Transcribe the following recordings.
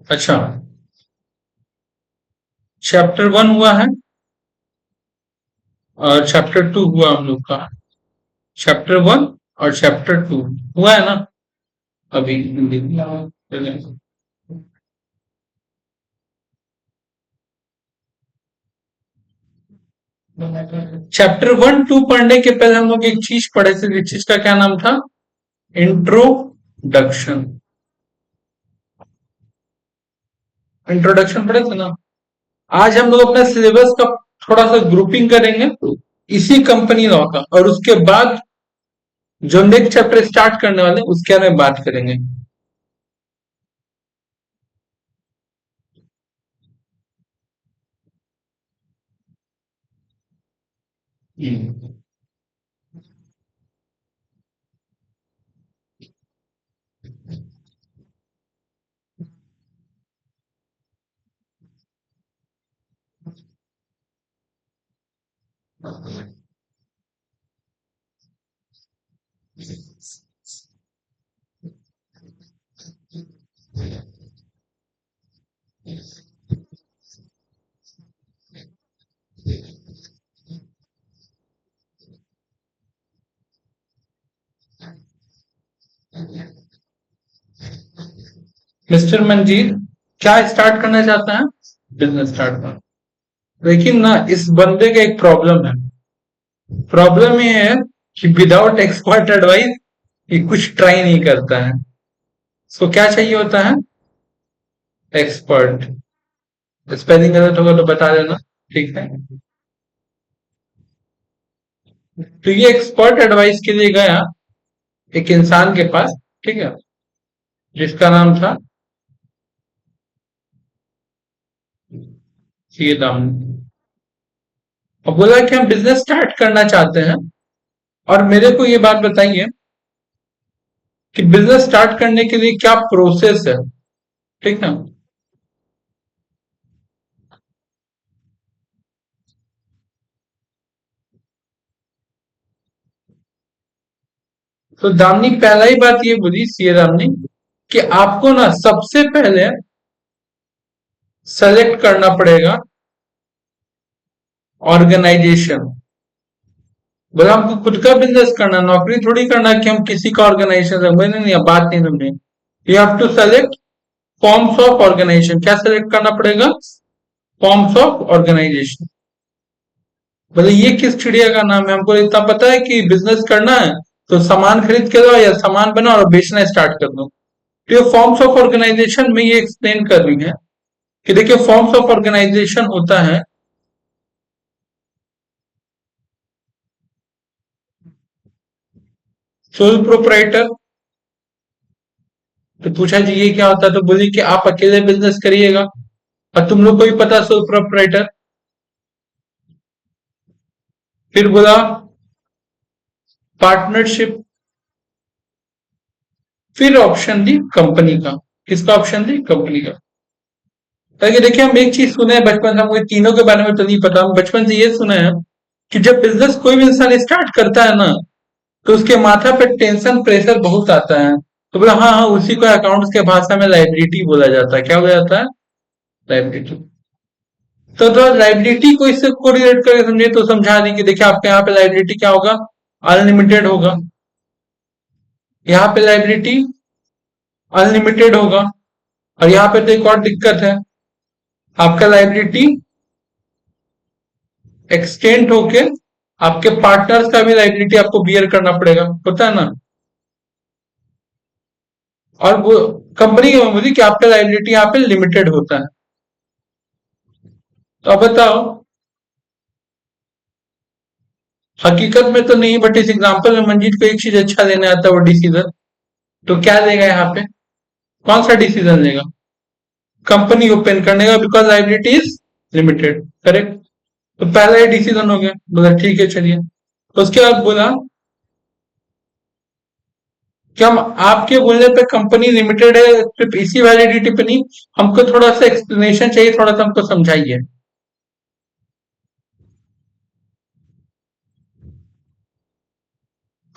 अच्छा, चैप्टर 1 हुआ है और चैप्टर 2 हुआ हम लोग का। चैप्टर 1 और चैप्टर 2 हुआ है ना अभी हिंदी में। चैप्टर 1 2 पढ़ने के पहले हम लोग एक चीज पढ़े थे, जिस चीज का क्या नाम था? इंट्रोडक्शन। इंट्रोडक्शन पढ़े थे ना। आज हम लोग अपना सिलेबस का थोड़ा सा ग्रुपिंग करेंगे इसी कंपनी लॉ का, और उसके बाद जो नेक्स्ट चैप्टर स्टार्ट करने वाले हैं उसके बारे में बात करेंगे। मिस्टर मंजीत, क्या स्टार्ट करना चाहते हैं? बिजनेस स्टार्ट करना। लेकिन ना इस बंदे का एक प्रॉब्लम है। प्रॉब्लम ये है कि विदाउट एक्सपर्ट एडवाइस ये कुछ ट्राई नहीं करता है। सो क्या चाहिए होता है? एक्सपर्ट। स्पेलिंग गलत होगा तो बता देना, ठीक है। तो ये एक्सपर्ट एडवाइस के लिए गया एक इंसान के पास, ठीक है, जिसका नाम था सीएदाम। और बोला कि हम बिजनेस स्टार्ट करना चाहते हैं, और मेरे को ये बात बताइए कि बिजनेस स्टार्ट करने के लिए क्या प्रोसेस है, ठीक है। तो दामनी पहला ही बात ये बोली, सीए दामनी, कि आपको ना सबसे पहले सेलेक्ट करना पड़ेगा ऑर्गेनाइजेशन। बोला हमको खुद का बिजनेस करना, नौकरी थोड़ी करना कि हम किसी का ऑर्गेनाइजेशन से। मैंने नहीं, बात नहीं समझे। You have to select forms of organization. क्या सेलेक्ट करना पड़ेगा? Forms of organization. बोले ये किस चिड़िया का नाम है? हमको इतना पता है कि बिजनेस करना है तो सामान खरीद के लो या सामान बनाओ और बेचना स्टार्ट कर दो। तो ये फॉर्म्स ऑफ ऑर्गेनाइजेशन में ये एक्सप्लेन कर रही है कि देखिए फॉर्म्स ऑफ ऑर्गेनाइजेशन होता है। Sole proprietor. तो पूछा जी ये क्या होता है, तो बोली कि आप अकेले बिजनेस करिएगा और तुम लोग को भी पता सोल प्रोपराइटर। फिर बोला पार्टनरशिप। फिर ऑप्शन दी कंपनी का। किसका ऑप्शन दी? कंपनी का। ताकि देखिए हम एक चीज सुने हैं बचपन से, हमको तीनों के बारे में तो नहीं पता, हम बचपन से ये सुने हैं कि जब बिजनेस कोई भी इंसान स्टार्ट करता है ना, तो उसके माथा पे टेंशन प्रेशर बहुत आता है। तो बोला हाँ हाँ, उसी को अकाउंट्स के भाषा में लाइबिलिटी बोला जाता है। क्या बोला जाता है? लाइबिलिटी। तो लाइबिलिटी को इससे कोरिलेट करके समझे तो समझा दी कि देखिए आपके यहाँ पे लाइबिलिटी क्या होगा? अनलिमिटेड होगा। यहाँ पे लाइबिलिटी अनलिमिटेड होगा। और यहाँ पे तो एक और दिक्कत है, आपका लाइबिलिटी एक्सटेंड होके आपके पार्टनर्स का भी लाइबिलिटी आपको बियर करना पड़ेगा, होता है ना। और वो कंपनी की बोली कि आपका लाइबिलिटी यहाँ पे लिमिटेड होता है। तो अब बताओ, हकीकत में तो नहीं, बट इस एग्जांपल में मंजीत को एक चीज अच्छा लेने आता है, वो डिसीजन। तो क्या लेगा यहाँ पे? कौन सा डिसीजन लेगा? कंपनी ओपन करने का, because liability is limited, correct. तो पहला ही डिसीजन हो गया, बोला ठीक है चलिए। उसके बाद बोला कि हम आपके बोलने पे कंपनी लिमिटेड है सिर्फ इसी वैलिडिटी पे नहीं, हमको थोड़ा सा एक्सप्लेनेशन चाहिए, थोड़ा सा हमको समझाइए।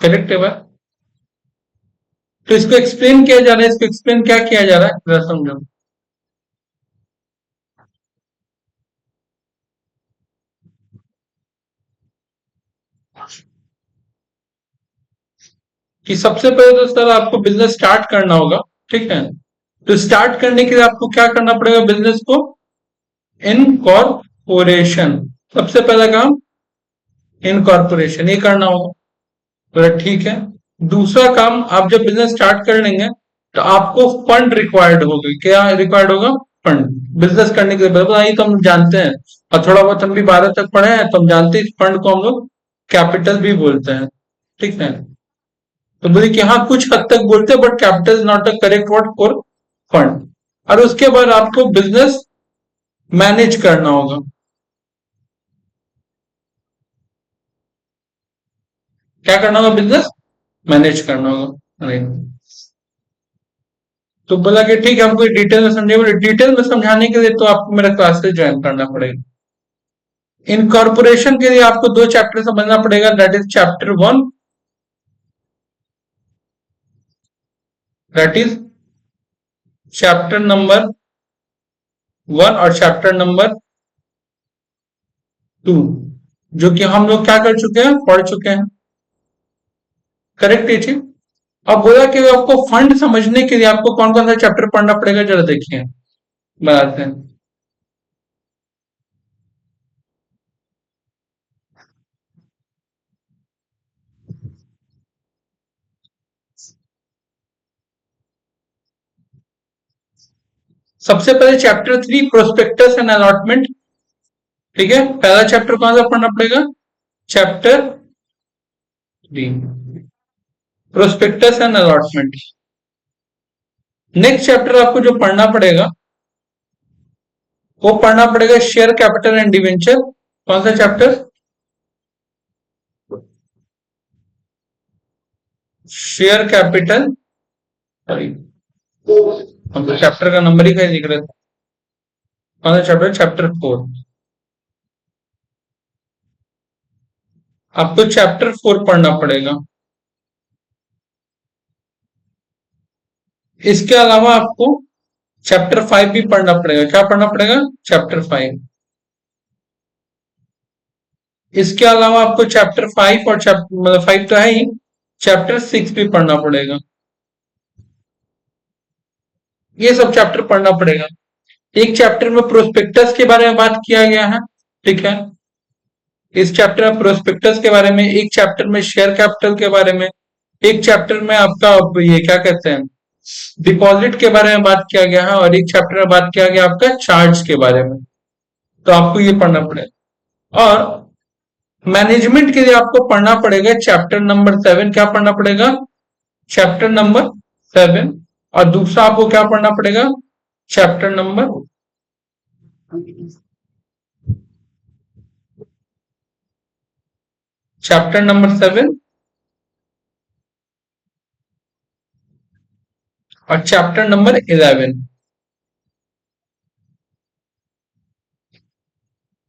करेक्ट है बात। तो इसको एक्सप्लेन किया जा रहा है, इसको एक्सप्लेन क्या किया जा रहा है, जरा समझो। कि सबसे पहले तो सर आपको बिजनेस स्टार्ट करना होगा, ठीक है। तो स्टार्ट करने के लिए आपको क्या करना पड़ेगा, बिजनेस को इनकॉर्पोरेशन, सबसे पहला काम इनकॉर्पोरेशन ये करना होगा। तो ठीक है। दूसरा काम, आप जब बिजनेस स्टार्ट कर लेंगे तो आपको फंड रिक्वायर्ड होगा। क्या रिक्वायर्ड होगा, फंड। बिजनेस करने के लिए बताइए, तो हम जानते हैं और थोड़ा बहुत हम भी 12 तक पढ़े हैं, तो हम जानते हैं फंड को हम लोग कैपिटल भी बोलते हैं, ठीक है। तो बोलिए कि हाँ कुछ हद तक बोलते हैं, but capital is not the correct word for fund. और उसके बाद आपको बिजनेस मैनेज करना होगा। क्या करना होगा, बिजनेस मैनेज करना होगा, राइट। तो बोला कि ठीक है हमको डिटेल में समझे, बोले डिटेल में समझाने के लिए तो आपको मेरा क्लासेस ज्वाइन करना पड़ेगा। इनकॉर्पोरेशन के लिए आपको 2 चैप्टर समझना पड़ेगा, that is chapter 1, that is chapter number 1 और चैप्टर नंबर 2, जो कि हम लोग क्या कर चुके हैं, पढ़ चुके हैं, करेक्ट है जी। अब बोला कि आपको फंड समझने के लिए आपको कौन कौन सा चैप्टर पढ़ना पड़ेगा, जरा देखिए बताते हैं। सबसे पहले चैप्टर 3 प्रोस्पेक्टस एंड अलॉटमेंट, ठीक है। पहला चैप्टर कौन सा पढ़ना पड़ेगा, chapter 3 prospectus and allotment. Next chapter आपको जो पढ़ना पड़ेगा वो पढ़ना पड़ेगा शेयर कैपिटल एंड डिवेंचर। कौन सा चैप्टर, शेयर कैपिटल, सॉरी हम तो चैप्टर का नंबर ही कहीं लिख रहे थे। कौन सा चैप्टर, चैप्टर 4। आपको चैप्टर 4 पढ़ना पड़ेगा। इसके अलावा आपको चैप्टर 5 भी पढ़ना पड़ेगा। क्या पढ़ना पड़ेगा, चैप्टर 5। इसके अलावा आपको चैप्टर 5 और चैप्टर मतलब 5 तो है ही, चैप्टर 6 भी पढ़ना पड़ेगा। ये सब चैप्टर पढ़ना पड़ेगा। एक चैप्टर में प्रोस्पेक्टस के बारे में बात किया गया है, ठीक है। इस चैप्टर में प्रोस्पेक्टस के बारे में, एक चैप्टर में शेयर कैपिटल के बारे में, एक चैप्टर में आपका ये क्या कहते हैं डिपॉजिट के बारे में बात किया गया है, और एक चैप्टर में बात किया गया आपका चार्ज के बारे में। तो आपको ये पढ़ना पड़ेगा। और मैनेजमेंट के लिए आपको पढ़ना पड़ेगा चैप्टर नंबर 7। क्या पढ़ना पड़ेगा, चैप्टर नंबर 7। और दूसरा आपको क्या पढ़ना पड़ेगा, चैप्टर नंबर चैप्टर नंबर 7 और चैप्टर नंबर 11।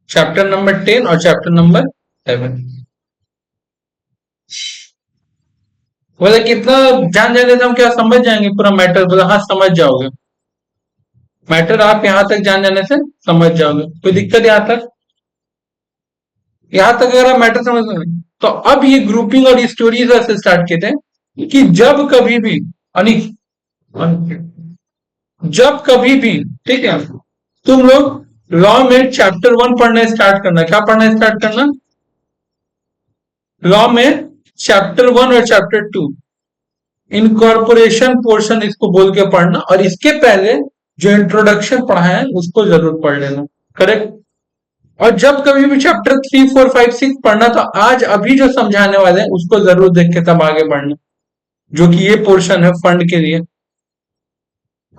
चैप्टर नंबर 10 और चैप्टर नंबर 7। बोले कितना ध्यान देने से हम क्या समझ जाएंगे पूरा मैटर, बोला हाँ समझ जाओगे। मैटर आप यहां तक जान जाने से समझ जाओगे, कोई दिक्कत यहां तक अगर आप मैटर समझ गए। तो अब ये ग्रुपिंग और स्टोरीज ऐसे स्टार्ट किए थे कि जब कभी भी अनिक जब कभी भी, ठीक है, तुम लोग लॉ में चैप्टर 1 पढ़ना स्टार्ट करना। क्या पढ़ना स्टार्ट करना, लॉ में चैप्टर 1 और चैप्टर 2 इनकॉर्पोरेशन पोर्शन इसको बोल के पढ़ना, और इसके पहले जो इंट्रोडक्शन पढ़ा है उसको जरूर पढ़ लेना, करेक्ट। और जब कभी भी चैप्टर 3, 4, 5, 6 पढ़ना तो आज अभी जो समझाने वाले हैं उसको जरूर देख के तब आगे बढ़ना, जो कि ये पोर्शन है फंड के लिए।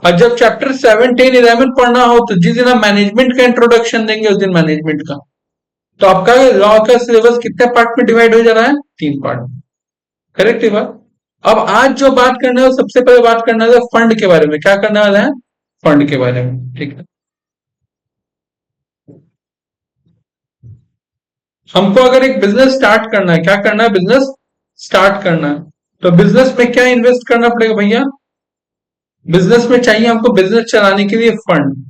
और जब चैप्टर 7, 10, 11 पढ़ना हो तो जिस दिन हम मैनेजमेंट का इंट्रोडक्शन देंगे उस दिन मैनेजमेंट का। तो आपका लॉ का सिलेबस कितने पार्ट में डिवाइड हो जा रहा है, 3 पार्ट में, करेक्ट है बात। अब आज जो बात करना है सबसे पहले बात करना है फंड के बारे में। क्या करने वाला है, फंड के बारे में, ठीक है। हमको अगर एक बिजनेस स्टार्ट करना है, क्या करना है, बिजनेस स्टार्ट करना है, तो बिजनेस में क्या इन्वेस्ट करना पड़ेगा भैया, बिजनेस में चाहिए हमको बिजनेस चलाने के लिए फंड।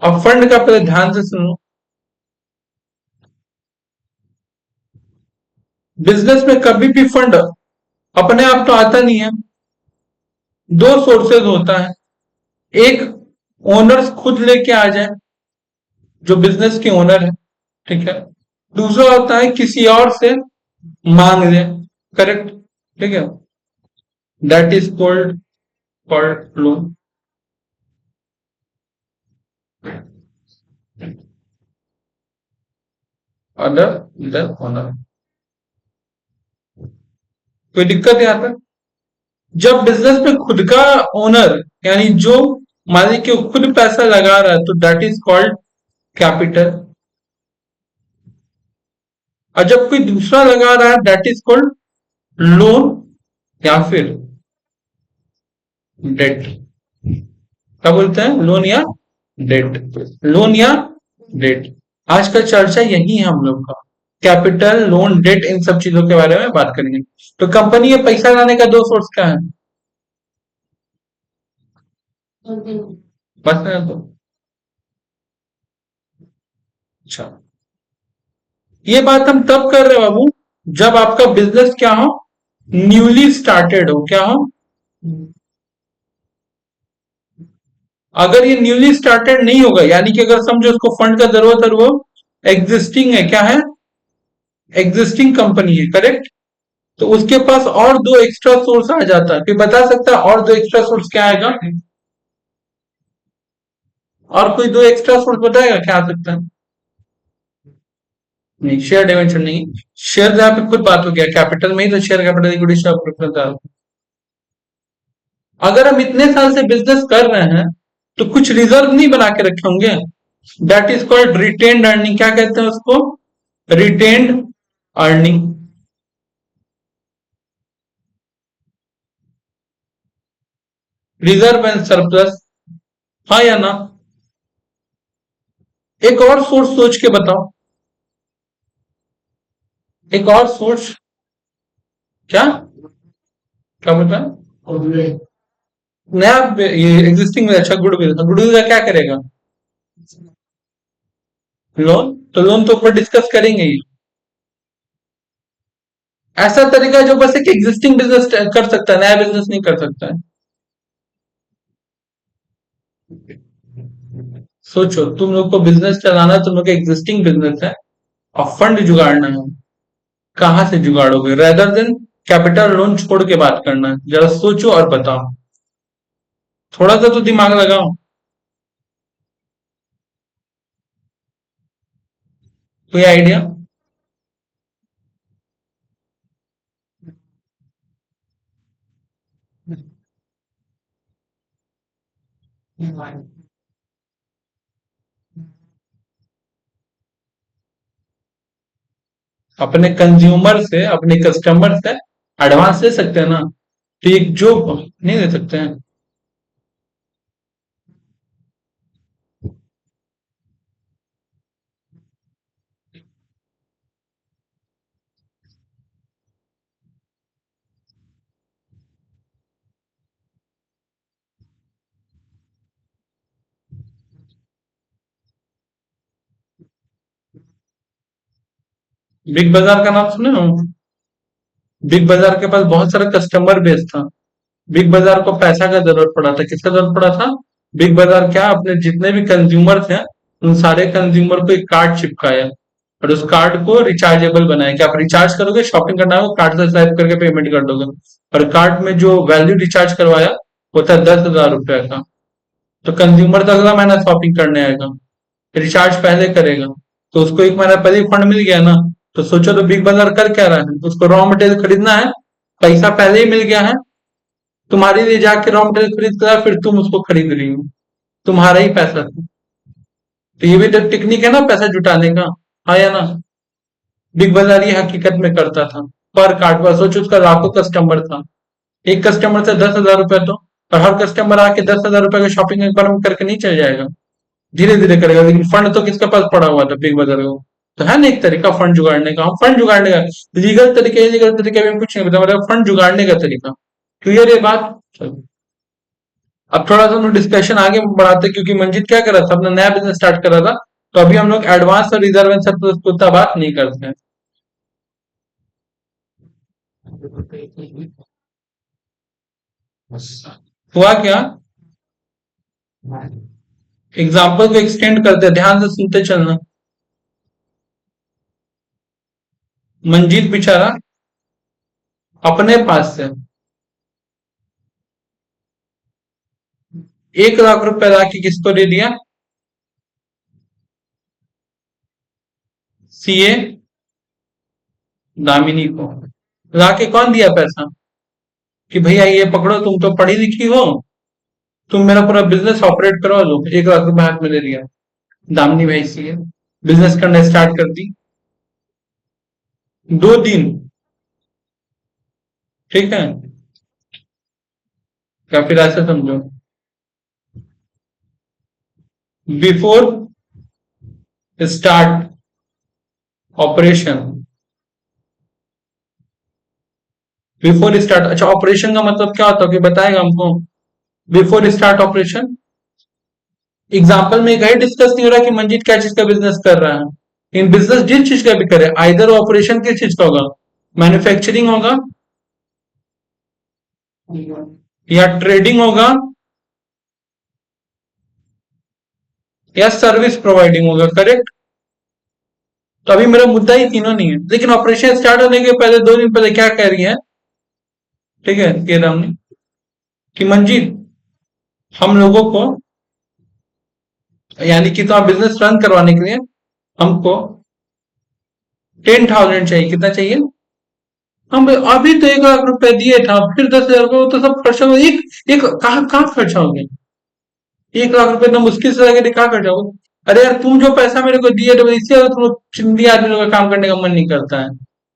अब फंड का पहले ध्यान से सुनो। बिजनेस में कभी भी फंड अपने आप तो आता नहीं है। दो सोर्सेज होता है, एक ओनर्स खुद लेके आ जाए, जो बिजनेस के ओनर है, ठीक है। दूसरा होता है किसी और से मांग ले, करेक्ट, ठीक है। That is called loan. Other the owner. कोई दिक्कत यहाँ पर? जब बिजनेस में खुद का ओनर, यानी जो मालिक के खुद पैसा लगा रहा है, तो दैट इज कॉल्ड कैपिटल। और जब कोई दूसरा लगा रहा है, दैट इज कॉल्ड लोन या फिर डेट। क्या बोलते हैं? लोन या डेट, लोन या डेट। आज का चर्चा यही है हम लोग का। कैपिटल, लोन, डेट, इन सब चीजों के बारे में बात करेंगे। तो कंपनी में पैसा लाने का दो सोर्स क्या है? बस है तो। अच्छा, ये बात हम तब कर रहे हैं बाबू, जब आपका बिजनेस क्या हो, न्यूली स्टार्टेड हो। क्या हो? अगर ये न्यूली स्टार्टेड नहीं होगा, यानी कि अगर समझो उसको फंड का जरूरत है, वो एग्जिस्टिंग है, क्या है? एग्जिस्टिंग कंपनी है, करेक्ट। तो उसके पास और दो एक्स्ट्रा सोर्स आ जाता है। फिर बता सकता है और दो एक्स्ट्रा सोर्स क्या आएगा? और कोई दो एक्स्ट्रा सोर्स बताएगा क्या आ सकता है? नहीं, शेयर डिवेंचर नहीं। शेयर जहां पे खुद बात हो गया कैपिटल में ही, तो share capital equity share preference. अगर हम इतने साल से बिजनेस कर रहे हैं, तो कुछ रिजर्व नहीं बना के रखे होंगे? That is called retained earning. क्या कहते हैं उसको? Retained earning. Reserve and surplus, हाँ या ना? एक और सोर्स सोच के बताओ। एक और सोर्स। क्या? क्या बता? नया ये एग्जिस्टिंग में, अच्छा गुडविल, गुडविल का क्या करेगा? लोन, तो लोन तो ऊपर डिस्कस करेंगे ही। ऐसा तरीका जो बस एक एग्जिस्टिंग बिजनेस कर सकता है, नया बिजनेस नहीं कर सकता है। सोचो, तुम लोग को बिजनेस चलाना है, तुम लोग का एग्जिस्टिंग बिजनेस है और फंड जुगाड़ना है। कहां से जुगाड़ोगे? रेदर देन कैपिटल लोन छोड़ के बात करना है, जरा सोचो और बताओ। थोड़ा सा तो दिमाग लगाओ। कोई आइडिया? अपने कंज्यूमर से, अपने कस्टमर से एडवांस ले सकते हैं ना? तो एक जो नहीं दे सकते हैं। बिग बाजार का नाम सुने हो? बिग बाजार के पास बहुत सारा कस्टमर बेस था। बिग बाजार को पैसा का जरूरत पड़ा था। किसका जरूरत पड़ा था? बिग बाजार क्या, अपने जितने भी कंज्यूमर थे, उन सारे कंज्यूमर को एक कार्ड चिपकाया और उस कार्ड को रिचार्जेबल बनाया कि आप रिचार्ज करोगे, शॉपिंग करना हो, कार्ड से स्वाइप करके पेमेंट कर दोगे। और कार्ड में जो वैल्यू रिचार्ज करवाया, वो था 10,000 रुपए का। तो कंज्यूमर तो अगला महीना शॉपिंग करने आएगा, रिचार्ज पहले करेगा, तो उसको एक महीना पहले फंड मिल गया ना। तो सोचो, तो बिग बाजार कर क्या रहा है? उसको रॉ मटेरियल खरीदना है, पैसा पहले ही मिल गया है, तुम्हारे लिए जाके रॉ मटेरियल खरीद कर, फिर तुम उसको खरीद रही हो, तुम्हारा ही पैसा था। तो ये भी तो टेक्निक है ना पैसा जुटाने का, हाँ या ना? बिग बाजार ये हकीकत में करता था। पर कार्ड पर सोचो, उसका लाखों कस्टमर था, एक कस्टमर से 10,000 रुपए तो, और हर कस्टमर आके 10,000 रुपए का शॉपिंग एक बार में करके नहीं चल जाएगा, धीरे धीरे करेगा। लेकिन फंड तो किसके पास पड़ा हुआ था? बिग बाजार को। तो है ना एक तरीका फंड जुगाड़ने का। हम फंड जुगाड़ने का लीगल तरीके, इलीगल तरीके में कुछ नहीं बता, मतलब फंड जुगाड़ने का तरीका। क्लियर ये बात? चलो, अब थोड़ा सा हम डिस्कशन आगे बढ़ाते हैं, क्योंकि मंजित क्या कर रहा था, अपना नया बिजनेस स्टार्ट कर रहा था। तो अभी हम लोग एडवांस और रिजर्व इन सब पे उतना बात नहीं करते हैं। हुआ क्या? एग्जाम्पल को एक्सटेंड करते हैं, ध्यान से सुनते चलना। मंजीत बेचारा अपने पास से 1 लाख रुपए ला के किसको दे दिया? सीए दामिनी को। ला के कौन दिया पैसा? कि भैया ये पकड़ो, तुम तो पढ़ी लिखी हो, तुम मेरा पूरा बिजनेस ऑपरेट करवा लो। 1 लाख रुपए हाथ में दे दिया। दामिनी भाई सीए बिजनेस करना स्टार्ट कर दी। 2 दिन, ठीक है, या फिर ऐसे समझो, before start operation. Before start, अच्छा ऑपरेशन का मतलब क्या होता है कि बताएगा हमको? बिफोर स्टार्ट ऑपरेशन, एग्जाम्पल में कहीं डिस्कस नहीं हो रहा कि मंजीत क्या चीज का बिजनेस कर रहा है। इन बिजनेस जिस चीज का भी करे, आइदर ऑपरेशन किस चीज का होगा? मैन्युफैक्चरिंग होगा, या ट्रेडिंग होगा, या सर्विस प्रोवाइडिंग होगा, करेक्ट? तो अभी मेरा मुद्दा ही तीनों नहीं है, लेकिन ऑपरेशन स्टार्ट होने के पहले 2 दिन पहले क्या कह रही है? ठीक है, कह रहा हूं कि मंजीत, हम लोगों को, यानी कि तो बिजनेस रन करवाने के लिए हमको 10,000 चाहिए। कितना चाहिए? हम अभी तो 1 लाख रुपए दिए था, फिर 10,000 रुपए, वो तो सब खर्चा हो एक एक कहाँ कहाँ खर्चा हो गया? 1 लाख रुपए इतना मुश्किल से लगे, कहाँ खर्चा हो गया? अरे यार, तुम जो पैसा मेरे को दिए थे, इससे तुम चिंदी आदमी का काम करने का मन नहीं करता है।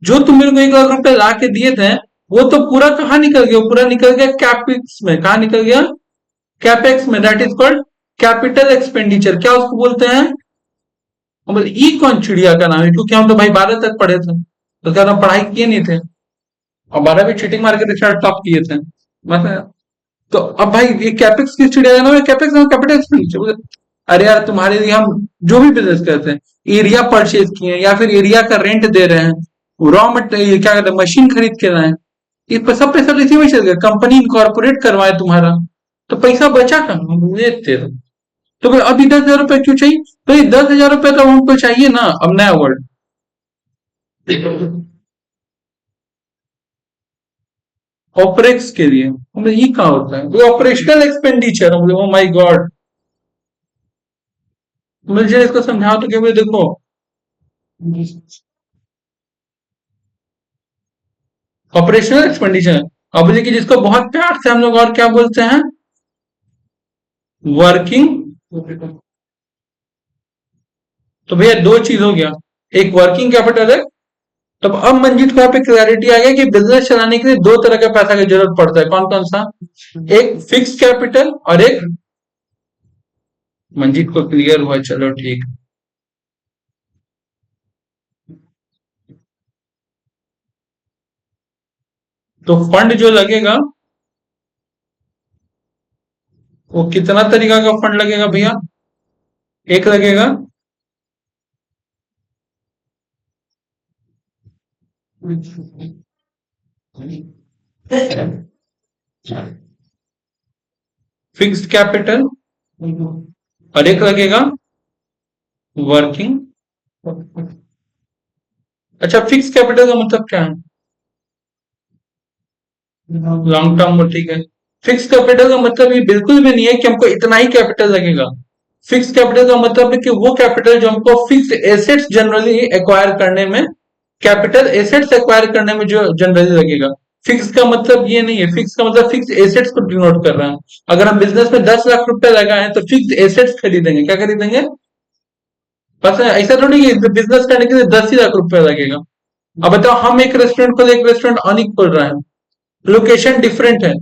जो तुम मेरे को 1 लाख रुपए ला के दिए थे, वो तो पूरा कहाँ निकल गया? पूरा निकल गया कैपेक्स में। कहाँ निकल गया? कैपेक्स में। That is called capital expenditure. क्या उसको बोलते हैं? ई कौन चिड़िया का नाम है? क्योंकि हम तो भाई 12 तक पढ़े थे, तो क्या हम पढ़ाई किए नहीं थे? और 12 भी चीटिंग मार के रिजल्ट टॉप किए थे। मतलब, तो अब भाई ये कैपेक्स किस चिड़िया का नाम है? कैपेक्स नाम कैपिटल एक्सपेंडिचर। अरे यार, तुम्हारे लिए हम जो भी बिजनेस करते हैं, एरिया परचेज किए हैं या फिर एरिया का रेंट दे रहे हैं, रॉ मटेरियल क्या कहते हैं, मशीन खरीद के लाए हैं, ये सब पैसा तो इसी में चल गया। कंपनी इनकॉर्पोरेट करवाए तुम्हारा, तो पैसा बचा कहाँ? हम लेते रहो। तो भाई अभी 10,000 रुपए क्यों चाहिए? तो ये 10,000 रुपए तो हमको चाहिए ना, अब नया वर्ड। ऑपरेक्स के लिए मतलब ये कहाँ होता है? वो operational expenditure. Oh my God, मुझे इसको समझाओ तो। क्या बोले, देखो, ऑपरेशनल एक्सपेंडिचर। अब देखिए, जिसको बहुत प्यार से हम लोग और क्या बोलते हैं? वर्किंग। तो भैया दो चीज हो गया, एक वर्किंग कैपिटल है। तब अब मंजीत को यहाँ पे क्लैरिटी आ गया कि बिजनेस चलाने के लिए दो तरह के पैसा की जरूरत पड़ता है। कौन कौन सा? एक फिक्स कैपिटल और एक, मंजीत को क्लियर हुआ, चलो ठीक। तो फंड जो लगेगा, वो कितना तरीका का फंड लगेगा भैया? एक लगेगा फिक्स्ड कैपिटल और एक लगेगा वर्किंग। अच्छा, फिक्स कैपिटल का मतलब क्या है? लॉन्ग टर्म में, ठीक है। फिक्स कैपिटल का मतलब ये बिल्कुल भी नहीं है कि हमको इतना ही कैपिटल लगेगा। फिक्स कैपिटल का मतलब है कि वो कैपिटल जो हमको फिक्स एसेट्स जनरली एक्वायर करने में, कैपिटल एसेट्स एक्वायर करने में जो जनरली लगेगा। फिक्स का मतलब ये नहीं है। फिक्स का मतलब फिक्स एसेट्स को डिनोट कर रहा है। अगर हम बिजनेस में 10 लाख रुपए लगाए तो फिक्स एसेट्स खरीदेंगे। क्या खरीदेंगे? बस ऐसा थोड़ी कि बिजनेस करने के लिए 10 ही लाख रुपए लगेगा। अब बताओ, हम एक रेस्टोरेंट खोले, एक रेस्टोरेंट अनिक खोल रहा है, लोकेशन डिफरेंट है,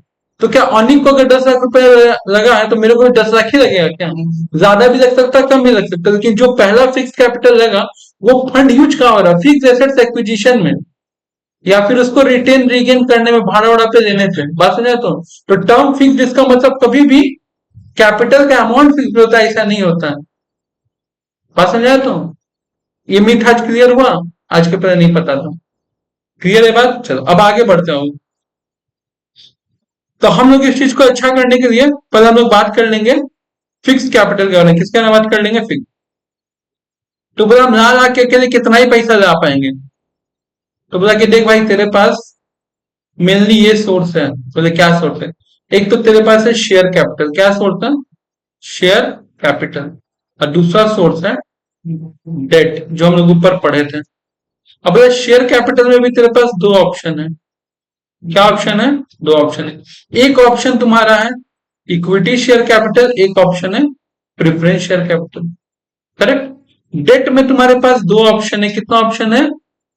तो क्या अनिक को अगर 10 लाख रुपए लगा है तो मेरे को भी 10 लाख ही लगेगा क्या? ज्यादा भी लग सकता है, कम भी लग सकता है, लेकिन जो पहला फिक्स कैपिटल लगा, वो फंड यूज कहाँ हो रहा है? फिक्स एसेट्स एक्विजिशन में, या फिर उसको रिटेन रीगेन करने में, भाड़ा वाड़ा पे देने से। बात समझा? तो टर्म फिक्स, जिसका मतलब कभी भी कैपिटल का अमाउंट फिक्स होता है, ऐसा नहीं होता है। बात समझा? तो ये मिथ आज क्लियर हुआ, आज के पहले नहीं पता था। क्लियर है बात? चलो अब आगे बढ़ते हैं। तो हम लोग इस चीज को अच्छा करने के लिए पहले हम लोग बात कर लेंगे फिक्स कैपिटल के बारे में। किसके बारे में बात कर लेंगे? फिक्स। तो बोला हम ला ला के अकेले कितना ही पैसा ला पाएंगे? तो बोला कि देख भाई, तेरे पास मेनली ये सोर्स है। बोले क्या सोर्स है? एक तो तेरे पास है शेयर कैपिटल। क्या सोर्स है? Share capital. और दूसरा सोर्स है डेट, जो हम लोग ऊपर पढ़े थे। अब बोले शेयर कैपिटल में भी तेरे पास दो ऑप्शन है। क्या ऑप्शन है? दो ऑप्शन है। एक ऑप्शन तुम्हारा है इक्विटी शेयर कैपिटल, एक ऑप्शन है preference share capital. Correct? Debt में तुम्हारे पास दो ऑप्शन है। कितना ऑप्शन है?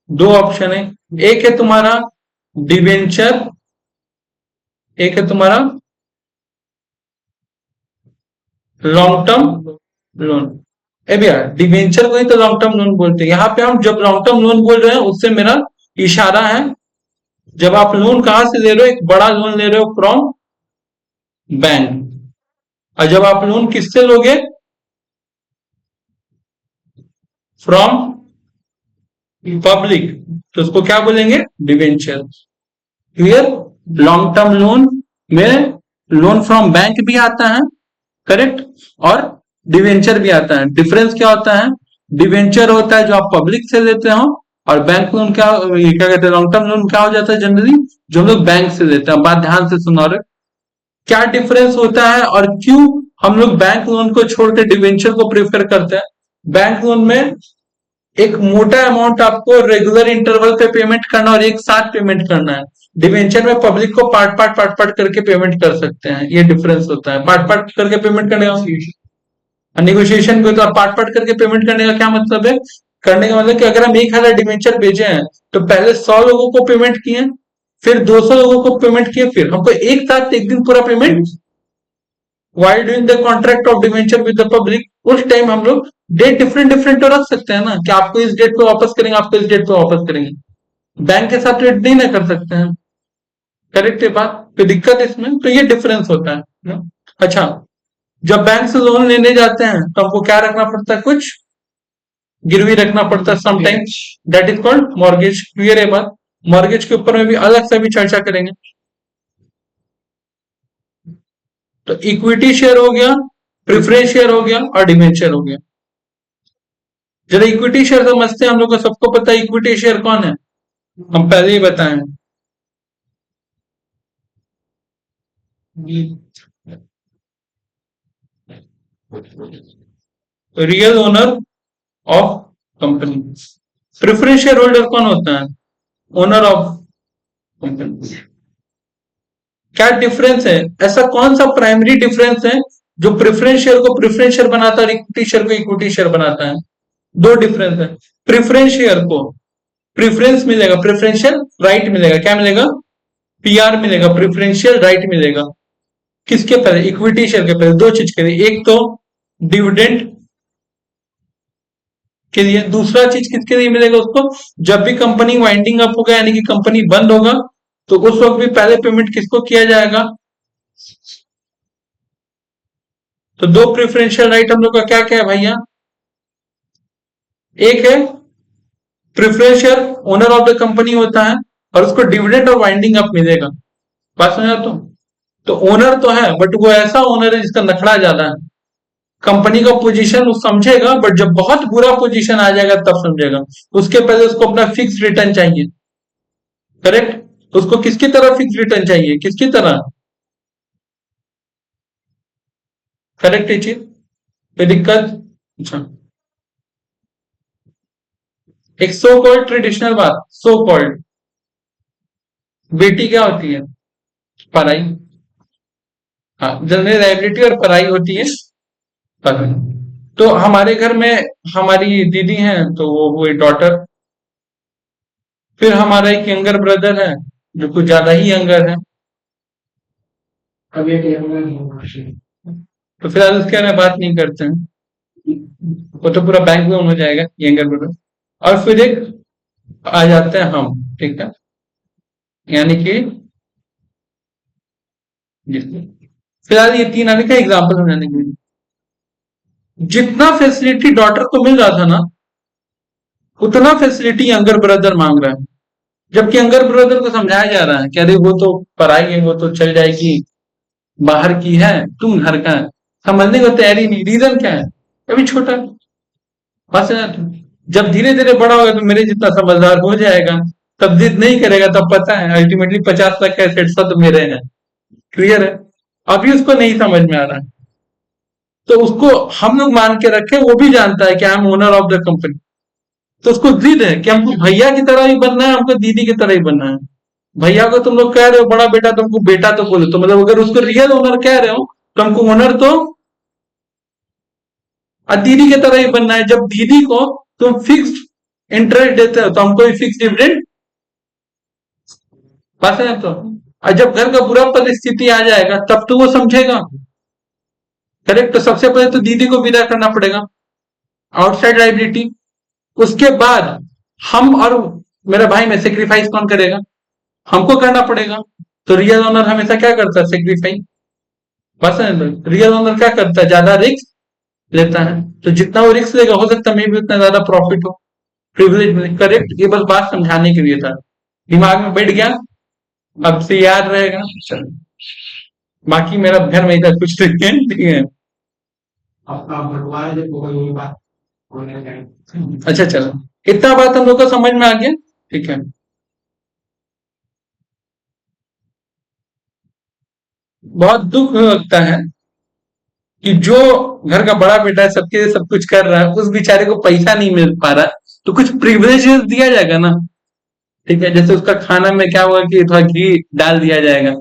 दो ऑप्शन है। एक है तुम्हारा डिवेंचर, एक है तुम्हारा लॉन्ग टर्म लोन। ए भैया, डिवेंचर को ही तो लॉन्ग टर्म लोन बोलते हैं। यहाँ पे हम जब लॉन्ग टर्म लोन बोल रहे हैं, उससे मेरा इशारा है जब आप लोन कहां से ले रहे हो, एक बड़ा लोन ले रहे हो फ्रॉम बैंक। और जब आप लोन किससे लोगे? फ्रॉम पब्लिक, तो उसको क्या बोलेंगे? Debenture. Clear? Long term loan में लोन फ्रॉम बैंक भी आता है, करेक्ट, और डिवेंचर भी आता है। डिफरेंस क्या होता है? डिवेंचर होता है जो आप पब्लिक से लेते हो, और बैंक लोन क्या, ये क्या कहते हैं, लॉन्ग टर्म लोन क्या हो जाता है जनरली, जो हम लोग बैंक से लेते हैं। बात ध्यान से सुनो। और क्या डिफरेंस होता है और क्यों हम लोग बैंक लोन को छोड़ के डिवेंचर को प्रेफर करते हैं? बैंक लोन में एक मोटा अमाउंट आपको रेगुलर इंटरवल पे पेमेंट करना और एक साथ पेमेंट करना है। डिवेंचर में पब्लिक को पार्ट पार्ट करके पेमेंट कर सकते हैं। ये डिफरेंस होता है। पार्ट पार्ट करके पेमेंट करने का, निगोशिएशन को तो पार्ट करके पेमेंट करने का क्या मतलब है? करने का मतलब कि अगर हम 1,000 डिवेंचर भेजे हैं, तो पहले 100 लोगों को पेमेंट किए, फिर 200 लोगों को पेमेंट किए, फिर हमको एक साथ एक दिन पूरा payment. While doing the contract of debenture with the public, उस टाइम हम लोग डेट डिफरेंट डिफरेंट तो रख सकते हैं ना, कि आपको इस डेट पे वापस करेंगे, आपको इस डेट पे वापस करेंगे। बैंक के साथ रेट नहीं ना कर सकते हैं। करेक्ट है बात? तो दिक्कत इसमें तो ये डिफरेंस होता है ना? अच्छा, जब बैंक से लोन लेने जाते हैं तो हमको क्या रखना पड़ता है? कुछ गिरवी रखना पड़ता है sometimes. That is called mortgage. Clear है बात? मॉर्गेज के ऊपर में भी अलग से भी चर्चा करेंगे। तो इक्विटी शेयर हो गया, प्रेफरेंस शेयर हो गया, और डिवेंचर हो गया। जरा इक्विटी शेयर समझते हैं। हम लोग को सबको पता है इक्विटी शेयर कौन है, हम पहले ही बताएं। Real owner of company. Preference share holder कौन होता है? Owner of company. क्या डिफरेंस है? ऐसा कौन सा प्राइमरी डिफरेंस है जो प्रेफरेंस शेयर को प्रेफरेंस शेयर बनाता है और इक्विटी शेयर को इक्विटी शेयर बनाता है? दो डिफरेंस है। प्रेफरेंस शेयर को प्रेफरेंस मिलेगा, प्रेफरेंशियल राइट मिलेगा। क्या मिलेगा? पीआर मिलेगा, प्रेफरेंशियल राइट मिलेगा। किसके पहले? इक्विटी शेयर के पहले। दो चीज के लिए, एक तो डिविडेंड के लिए, दूसरा चीज किसके लिए मिलेगा उसको? जब भी कंपनी वाइंडिंग अप होगा, यानी कि कंपनी बंद होगा, तो उस वक्त भी पहले पेमेंट किसको किया जाएगा? तो दो प्रेफरेंशियल राइट हम लोग का क्या क्या है भैया? एक है preference share, owner of the company होता है, और उसको डिविडेंड और वाइंडिंग अप मिलेगा। बात समझा? तो ओनर तो है, बट वो ऐसा ओनर है जिसका नखड़ा ज्यादा है। कंपनी का पोजीशन वो समझेगा, बट जब बहुत बुरा पोजीशन आ जाएगा तब समझेगा। उसके पहले उसको अपना फिक्स रिटर्न चाहिए। करेक्ट? उसको किसकी तरह फिक्स रिटर्न चाहिए? किसकी तरह? करेक्ट है चीज? कोई दिक्कत? अच्छा, एक सो कॉल्ड ट्रेडिशनल बात, सो कॉल्ड बेटी क्या होती है? पराई। हाँ, जनरल लाइबिलिटी और पराई होती है पराई। तो हमारे घर में हमारी दीदी हैं, तो वो हुई डॉटर। फिर हमारा एक यंगर ब्रदर है जो कुछ ज्यादा ही यंगर है। अब एक यंगर, तो फिलहाल उसके बारे में बात नहीं करते हैं। वो तो पूरा बैंक लोन हो जाएगा, यंगर ब्रदर। और फिर एक आ जाते हैं हम, ठीक है, यानी कि फिलहाल ये तीन आने का एग्जाम्पल समझाने के लिए, जितना फैसिलिटी डॉटर को मिल रहा था ना, उतना फैसिलिटी यंगर ब्रदर मांग रहा है। जबकि यंगर ब्रदर को समझाया जा रहा है कि अरे वो तो पराई है, वो तो चल जाएगी, बाहर की है, तुम घर का है। समझने को तैयारी नहीं। रीजन क्या है? अभी छोटा है। बस है ना? जब धीरे धीरे बड़ा होगा तो मेरे जितना समझदार हो जाएगा, तब जिद नहीं करेगा, तब पता है अल्टीमेटली 50 लाख का एसेट सब मेरे हैं। क्लियर है? अभी उसको नहीं समझ में आ रहा है, तो उसको हम लोग मान के रखे, वो भी जानता है कि I am owner of the company. तो उसको जिद है कि हमको भैया की तरह ही बनना है, हमको दीदी की तरह ही बनना है। भैया को तुम लोग कह रहे हो बड़ा बेटा, तुमको बेटा तो बोलो, तो मतलब अगर उसको रियल ओनर कह रहे हो तो हमको ओनर तो और दीदी की तरह ही बनना है। जब दीदी को तुम फिक्स्ड इंटरेस्ट देते हो तो हमको भी फिक्स डिविडेंड। बात है तो। और जब घर का बुरा परिस्थिति आ जाएगा तब तो वो समझेगा। करेक्ट? तो सबसे पहले तो दीदी को विदा करना पड़ेगा, आउटसाइड लाइबिलिटी। उसके बाद हम और मेरा भाई में सेक्रीफाइस कौन करेगा? हमको करना पड़ेगा। तो रियल ओनर हमेशा क्या करता है? सेक्रीफाइस। बस है। रियल ओनर क्या करता है? ज्यादा रिस्क लेता है। तो जितना वो रिस्क लेगा, हो सकता है मे भी उतना ज्यादा प्रॉफिट हो, प्रिविलेज मिले। करेक्ट? ये बस बात समझाने के लिए था, दिमाग में बैठ गया, अब से याद रहेगा। चलो, बाकी मेरा घर में इधर कुछ नहीं है, ठीक है। अच्छा चलो, इतना बात हम लोग को समझ में आ गया, ठीक है। बहुत दुख लगता है कि जो घर का बड़ा बेटा है, सबके लिए सब कुछ कर रहा है, उस बेचारे को पैसा नहीं मिल पा रहा, तो कुछ प्रिविलेजेस दिया जाएगा ना। ठीक है, जैसे उसका खाना में क्या हुआ कि थोड़ा घी डाल दिया जाएगा,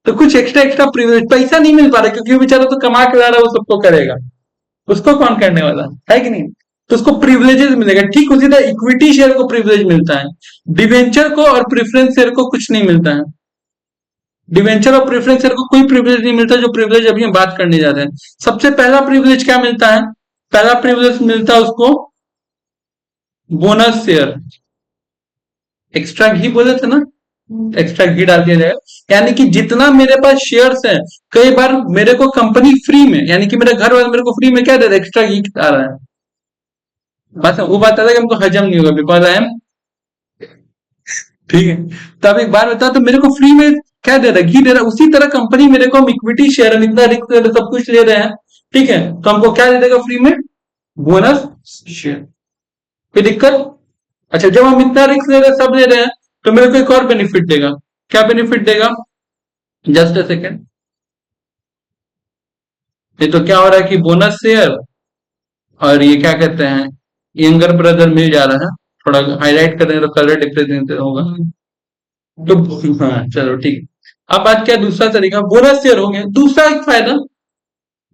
तो कुछ एक्स्ट्रा एक्स्ट्रा प्रिविलेज। पैसा नहीं मिल पा रहा क्योंकि वो बेचारा तो कमा के ला रहा है, वो सबको करेगा, उसको कौन करने वाला है कि नहीं? तो उसको प्रिविलेजेस मिलेगा। ठीक उसी तरह इक्विटी शेयर को प्रिविलेज मिलता है, डिवेंचर को और प्रेफरेंस शेयर को कुछ नहीं मिलता है। डिवेंचर और प्रेफरेंस शेयर को कोई प्रिविलेज नहीं मिलता, जो प्रिविलेज अभी हम बात करने जा रहे हैं। सबसे पहला प्रिविलेज क्या मिलता है? पहला प्रिविलेज मिलता है उसको बोनस शेयर। एक्स्ट्रा घी बोले थे ना, एक्स्ट्रा घी डाल दिया जाएगा। यानी कि जितना मेरे पास शेयर्स है, कई बार मेरे को कंपनी फ्री में, यानी कि मेरे घर वाले मेरे को फ्री में क्या दे रहे? एक्स्ट्रा घी आ रहा है। बस वो बात आता है कि हमको हजम नहीं होगा, बिकॉज आई एम, ठीक है। तो अब एक बार बता, तो मेरे को फ्री में क्या दे रहा है? घी दे रहा है। उसी तरह कंपनी मेरे को हम इक्विटी शेयर, हम इतना रिस्क सब कुछ ले रहे हैं, ठीक है, तो हमको क्या दे देगा फ्री में? Bonus share. कोई दिक्कत? अच्छा, जब हम इतना रिस्क ले रहे हैं, सब ले रहे हैं, तो मेरे को एक और बेनिफिट देगा। क्या बेनिफिट देगा? Just a second. ये तो क्या हो रहा है कि बोनस शेयर और ये क्या कहते हैं, यंगर ब्रदर मिल जा रहा है। थोड़ा हाईलाइट करें तो कलर डिफरेंस होगा। तो हाँ चलो ठीक है। अब बात क्या है? दूसरा तरीका बोनस शेयर हो गया। दूसरा एक फायदा,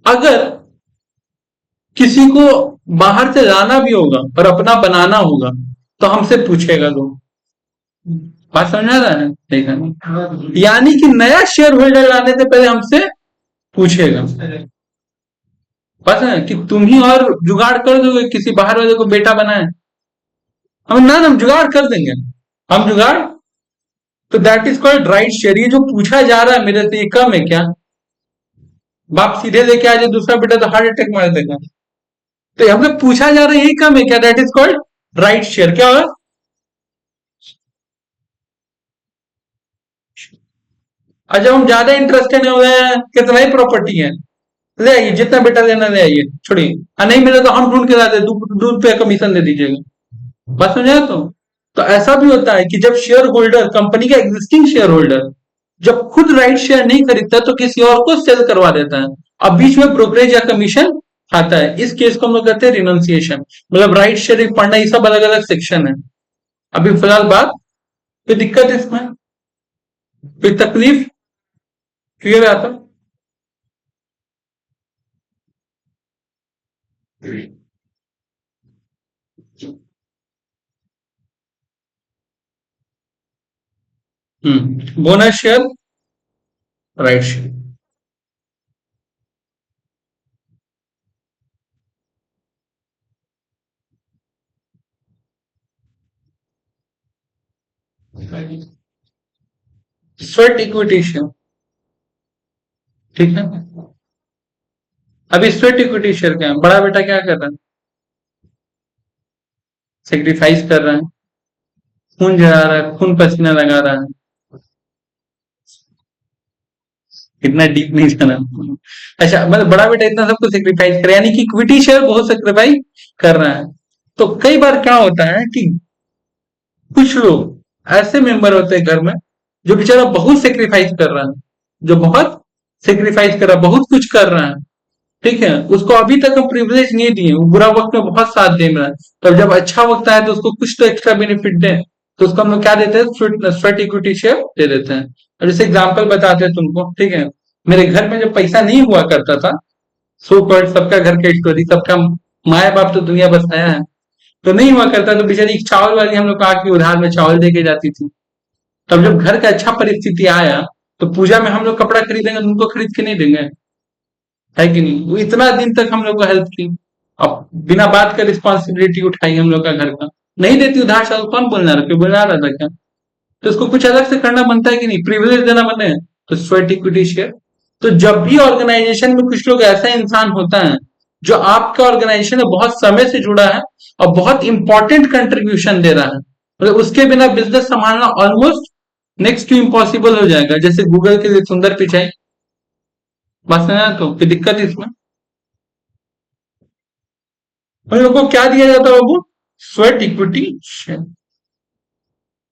अगर किसी को बाहर से लाना भी होगा और अपना बनाना होगा, तो हमसे पूछेगा लोग। बात समझ आ रहा है? देखा नहीं, यानी कि नया शेयर होल्डर लाने से पहले हमसे पूछेगा। पता है कि तुम ही और जुगाड़ कर दोगे किसी बाहर वाले को बेटा बनाए? हम जुगाड़ कर देंगे, हम जुगाड़। तो that is called right share. ये जो पूछा जा रहा है मेरे से, ये कम है क्या? बाप सीधे लेके आ जाए दूसरा बेटा तो हार्ट अटैक मार देगा। तो हमसे पूछा जा रहा है, यही कम है क्या? That is called right share. क्या होगा? और जब हम ज्यादा इंटरेस्टेड हो गए हैं, कितना ही प्रॉपर्टी है, ले आइए, जितना बेटा लेना ले आइए, छोड़िए। नहीं मिले तो हम ढूंढ के लाते, दूध दूध पे कमीशन दे दीजिएगा। बात समझे? तो ऐसा भी होता है कि जब शेयर होल्डर, कंपनी का एग्जिस्टिंग शेयर होल्डर, जब खुद राइट शेयर नहीं खरीदता तो किसी और को सेल करवा देता है। अब बीच में ब्रोकरेज या कमीशन आता है। इस केस को हम लोग कहते हैं रिनंसिएशन। मतलब राइट शेयर पढ़ना, ये सब अलग अलग सेक्शन है। अभी फिलहाल बात, कोई दिक्कत इसमें, कोई तकलीफ? क्लियर है आता? Bonus share, right share. Sweat equity share, ठीक है। अभी स्वेट इक्विटी शेयर क्या है? बड़ा बेटा क्या कर रहा है? सेक्रीफाइस कर रहा है। खून जला रहा है, खून पसीना लगा रहा है। इतना डीप नहीं जाना। अच्छा, मतलब बड़ा बेटा इतना सब कुछ सेक्रीफाइस करे, यानी कि इक्विटी शेयर बहुत सेक्रीफाइस कर रहा है। तो कई बार क्या होता है कि कुछ लोग ऐसे मेंबर होते हैं घर में जो बेचारा बहुत सेक्रीफाइस कर रहा है, जो बहुत सेक्रीफाइस कर रहा है, बहुत कुछ कर रहा है, ठीक है, उसको अभी तक हम प्रिविलेज नहीं दिए, वो बुरा वक्त में बहुत साथ दे रहा है, तब जब अच्छा वक्त आए तो उसको कुछ तो एक्स्ट्रा बेनिफिट दें, तो उसको हम लोग क्या देते हैं, स्वेट इक्विटी शेयर दे देते हैं। और जैसे एग्जाम्पल बताते हैं तुमको, ठीक है, मेरे घर में जब पैसा नहीं हुआ करता था, सो कॉल्ड सबका घर का स्टोरी, सबका माए बाप तो दुनिया बसाया है, तो नहीं हुआ करता तो बेचारी एक चावल वाली हम लोग कहा कि उधार में चावल दे के जाती थी। तब जब घर का अच्छा परिस्थिति आया तो पूजा में हम लोग कपड़ा खरीदेंगे तो उनको खरीद के नहीं देंगे, है कि नहीं? वो इतना दिन तक हम लोग को हेल्प की, अब बिना बात का रिस्पॉन्सिबिलिटी उठाई हम लोग का घर का, नहीं देती उधार चावल, कौन बोलना रहा, कोई बोला रहा था क्या? तो इसको कुछ अलग से करना बनता है कि नहीं, प्रिविलेज देना बने, तो स्वेट इक्विटी शेयर। तो जब भी ऑर्गेनाइजेशन में कुछ लोग ऐसा इंसान होता है जो आपका ऑर्गेनाइजेशन में बहुत समय से जुड़ा है और बहुत इंपॉर्टेंट कंट्रीब्यूशन दे रहा है, मतलब उसके बिना बिजनेस संभालना ऑलमोस्ट नेक्स्ट टू इम्पॉसिबल हो जाएगा, जैसे गूगल के लिए सुंदर पिचाई, बात समझा? तो कोई दिक्कत है इसमें? हम लोग को क्या दिया जाता है बाबू? Sweat equity share.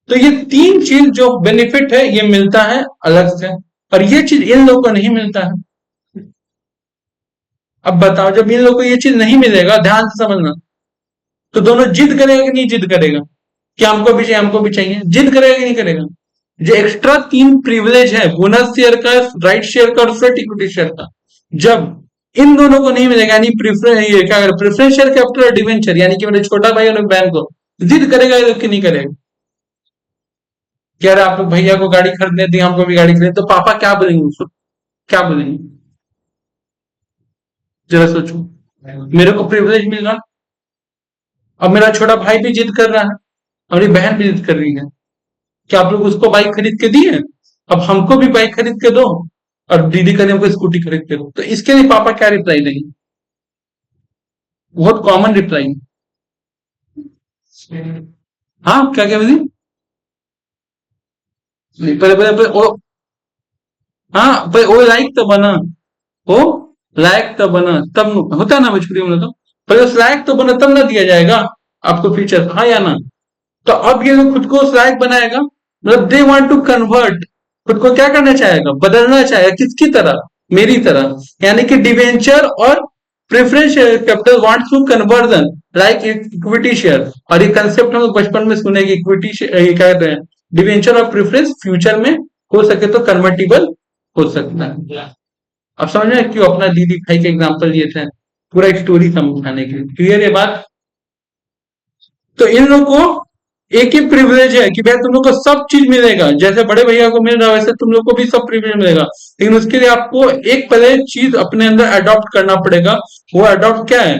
तो ये तीन चीज जो बेनिफिट है ये मिलता है अलग से, और ये चीज इन लोगों को नहीं मिलता है। अब बताओ, जब इन लोगों को ये चीज नहीं मिलेगा, ध्यान से समझना, तो दोनों जिद करेगा कि नहीं जिद करेगा कि हमको भी चाहिए, हमको भी चाहिए, जिद करेगा कि नहीं करेगा? जो एक्स्ट्रा तीन प्रिविलेज है, बोनस शेयर का, राइट शेयर का और स्वेट इक्विटी शेयर का, जब इन दोनों को नहीं मिलेगा, यानी प्रिफरेंस, ये क्या प्रेफरेंस शेयर कैपिटल और डिवेंचर, यानी कि मेरे छोटा भाई और बहन को जिद करेगा ये लोग कि नहीं करेगा कि यार आप लोग भैया को गाड़ी खरीदने दी, हमको भी गाड़ी खरीदने, तो पापा क्या बोलेंगे उसको, क्या बोलेंगे? जरा सोचो, मेरे को प्रिविलेज मिल रहा, अब मेरा छोटा भाई भी जिद कर रहा है, हमारी बहन भी जिद कर रही है कि आप लोग उसको बाइक खरीद के दिए, अब हमको भी बाइक खरीद के दो, और दीदी करें हमको स्कूटी खरीद के दो, तो इसके लिए पापा क्या रिप्लाई देंगे? बहुत कॉमन रिप्लाई। हाँ, क्या क्या बोली? पहले पहले पहले ओ, हाँ भाई, ओ लाइक तो बना, ओ लायक तो बना, तब होता है ना भोजपुरी में, तो पहले उस लायक तो बना तब ना दिया जाएगा आपको फ्यूचर, हाँ या ना? तो अब ये लोग खुद को उस लायक बनाएगा, मतलब दे वांट टू कन्वर्ट, खुद को क्या करना चाहेगा, बदलना चाहेगा, किसकी तरह? मेरी तरह, यानी कि डिवेंचर और preference share capital want to conversion like equity share. और ये कंसेप्ट हम लोग बचपन में सुने कि इक्विटी ये क्या कहते हैं, डिवेंचर और प्रेफरेंस फ्यूचर में हो सके तो कन्वर्टिबल हो सकता है। अब समझ में क्यों अपना दीदी भाई के एग्जाम्पल लिए थे, पूरा एक स्टोरी समझाने के लिए, क्लियर है बात? तो इन लोगों को एक ही प्रिविलेज है कि भाई तुम लोग को सब चीज मिलेगा, जैसे बड़े भैया को मिल रहा है वैसे तुम लोग को भी सब प्रिविलेज मिलेगा, लेकिन उसके लिए आपको एक पहले चीज अपने अंदर अडॉप्ट करना पड़ेगा। वो अडॉप्ट क्या है?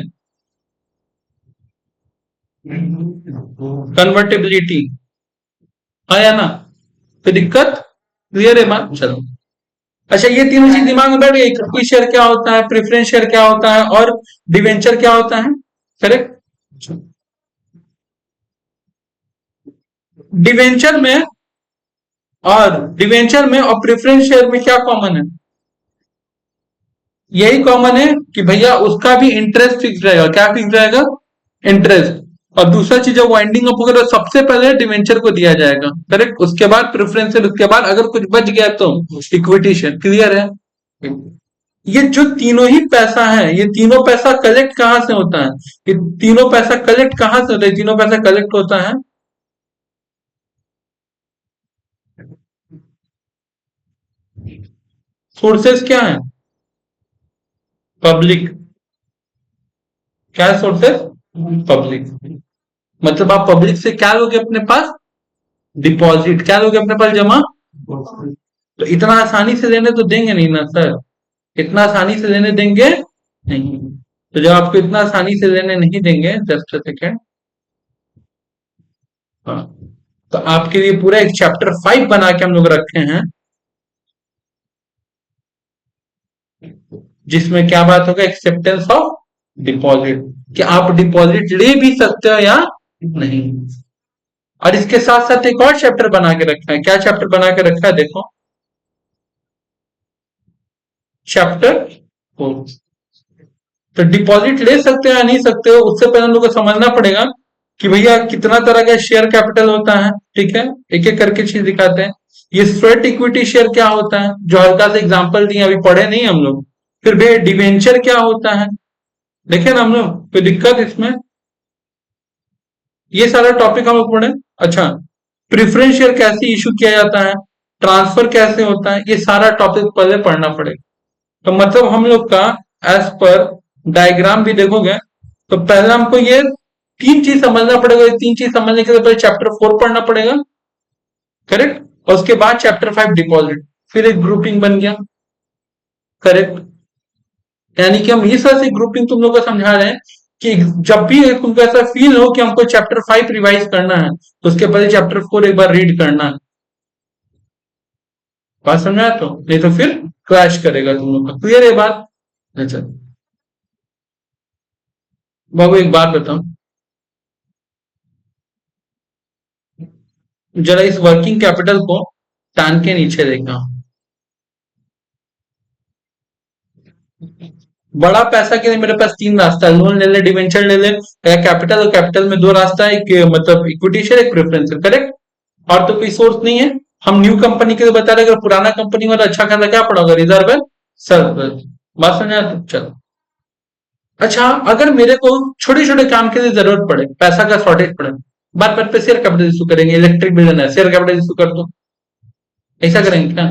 कन्वर्टेबिलिटी, आया ना? तो दिक्कत क्लियर है बात? चलो, अच्छा, ये तीनों चीज दिमाग में बैठ गई, इक्विटी शेयर क्या होता है, प्रेफरेंस शेयर क्या होता है, और डिवेंचर क्या होता है, करेक्ट? डिवेंचर में डिवेंचर में और प्रेफरेंस शेयर में क्या कॉमन है? यही कॉमन है कि भैया उसका भी इंटरेस्ट फिक्स रहेगा, क्या फिक्स रहेगा? इंटरेस्ट। और दूसरा चीज जब वाइंडिंग अप होगा तो सबसे पहले डिवेंचर को दिया जाएगा, करेक्ट, उसके बाद प्रेफरेंस शेयर, उसके बाद अगर कुछ बच गया तो इक्विटी शेयर, क्लियर है? ये जो तीनों ही पैसा है, ये तीनों पैसा कलेक्ट कहां से होता है? ये तीनों पैसा कलेक्ट कहां से होता है? तीनों पैसा कलेक्ट होता है, सोर्सेस क्या है? पब्लिक। क्या है सोर्सेस? पब्लिक। मतलब आप पब्लिक से क्या लोगे अपने पास? डिपॉजिट। क्या लोगे अपने पास जमा? तो इतना आसानी से लेने तो देंगे नहीं ना सर, इतना आसानी से लेने देंगे नहीं। तो जब आपको इतना आसानी से लेने नहीं देंगे, जस्ट सेकेंड, हाँ, तो आपके लिए पूरा एक चैप्टर 5 बना के हम लोग रखे हैं, जिसमें क्या बात होगा, एक्सेप्टेंस ऑफ डिपॉजिट, कि आप डिपॉजिट ले भी सकते हो या नहीं। और इसके साथ साथ एक और चैप्टर बना के रखा है। क्या चैप्टर बना के रखा है देखो, चैप्टर 4। तो डिपॉजिट ले सकते हो या नहीं सकते हो, उससे पहले हम लोग को समझना पड़ेगा कि भैया कितना तरह का शेयर कैपिटल होता है। ठीक है, एक एक करके चीज दिखाते हैं। ये स्वेट इक्विटी शेयर क्या होता है, जो हल्का सा एग्जांपल दिए, अभी पढ़े नहीं हम लोग। फिर भैया डिवेंचर क्या होता है, देखे ना हम लोग, कोई दिक्कत इसमें? ये सारा टॉपिक हम लोग पढ़े। अच्छा, प्रिफरेंस शेयर कैसे इशू किया जाता है, ट्रांसफर कैसे होता है, ये सारा टॉपिक पहले पढ़ना पड़ेगा। तो मतलब हम लोग का एज पर डायग्राम भी देखोगे तो पहले हमको ये तीन चीज समझना पड़ेगा। ये तीन चीज समझने के लिए पहले चैप्टर 4 पढ़ना पड़ेगा, करेक्ट। और उसके बाद चैप्टर 5 डिपॉजिट, फिर एक ग्रुपिंग बन गया, करेक्ट। यानी कि हम इस तरह से ग्रुपिंग तुम लोग को समझा रहे हैं कि जब भी तुमको ऐसा फील हो कि हमको चैप्टर 5 रिवाइज करना है, तो उसके पहले चैप्टर 4 एक बार रीड करना है। बात समझा? तो नहीं तो फिर क्रैश करेगा तुम लोग का। क्लियर है बात? अच्छा बाबू, एक बात बताओ, जरा इस वर्किंग कैपिटल को टान के नीचे देखा। बड़ा पैसा के लिए मेरे पास तीन रास्ता है, लोन ले ले, डिवेंचर ले ले, या कैपिटल। और कैपिटल में दो रास्ता है, एक मतलब इक्विटी शेयर, एक प्रेफरेंस, करेक्ट। और तो कोई सोर्स नहीं है। हम न्यू कंपनी के लिए बता रहे, अगर पुराना कंपनी हो तो अच्छा खासा क्या पड़ा होगा, रिजर्व है, सर्व। बात समझा? तो चलो। अच्छा, अगर मेरे को छोटे छोटे काम के लिए जरूरत पड़े, पैसा का शॉर्टेज पड़े, बात बात पे शेयर कैपिटल इशू करेंगे। इलेक्ट्रिक बिल है, शेयर कैपिटल इशू कर दो, ऐसा करेंगे क्या?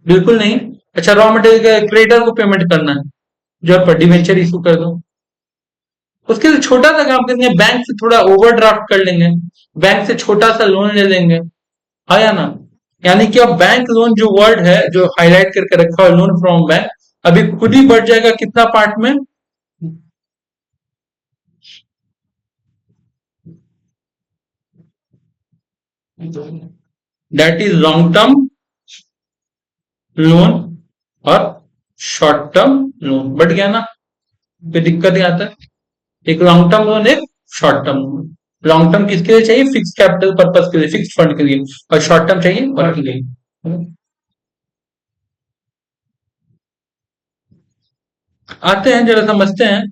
बिल्कुल नहीं। अच्छा, रॉ मटेरियल का क्रेडिटर को पेमेंट करना है, जो पर डिवेंचर इशू कर दो। उसके लिए छोटा सा काम करेंगे, बैंक से थोड़ा ओवरड्राफ्ट कर लेंगे, बैंक से छोटा सा लोन ले लेंगे, आया ना। यानी कि अब बैंक लोन जो वर्ड है, जो हाईलाइट करके रखा है, लोन फ्रॉम बैंक, अभी खुद ही बढ़ जाएगा कितना पार्ट में? That is long term loan और शॉर्ट टर्म लोन। बढ़ गया ना? कोई दिक्कत नहीं आता है। एक लॉन्ग टर्म लोन, एक short term loan. Long term किसके लिए चाहिए? फिक्स कैपिटल पर्पज के लिए, फिक्स फंड के लिए। और शॉर्ट टर्म चाहिए वर्किंग के लिए। आते हैं, जरा समझते हैं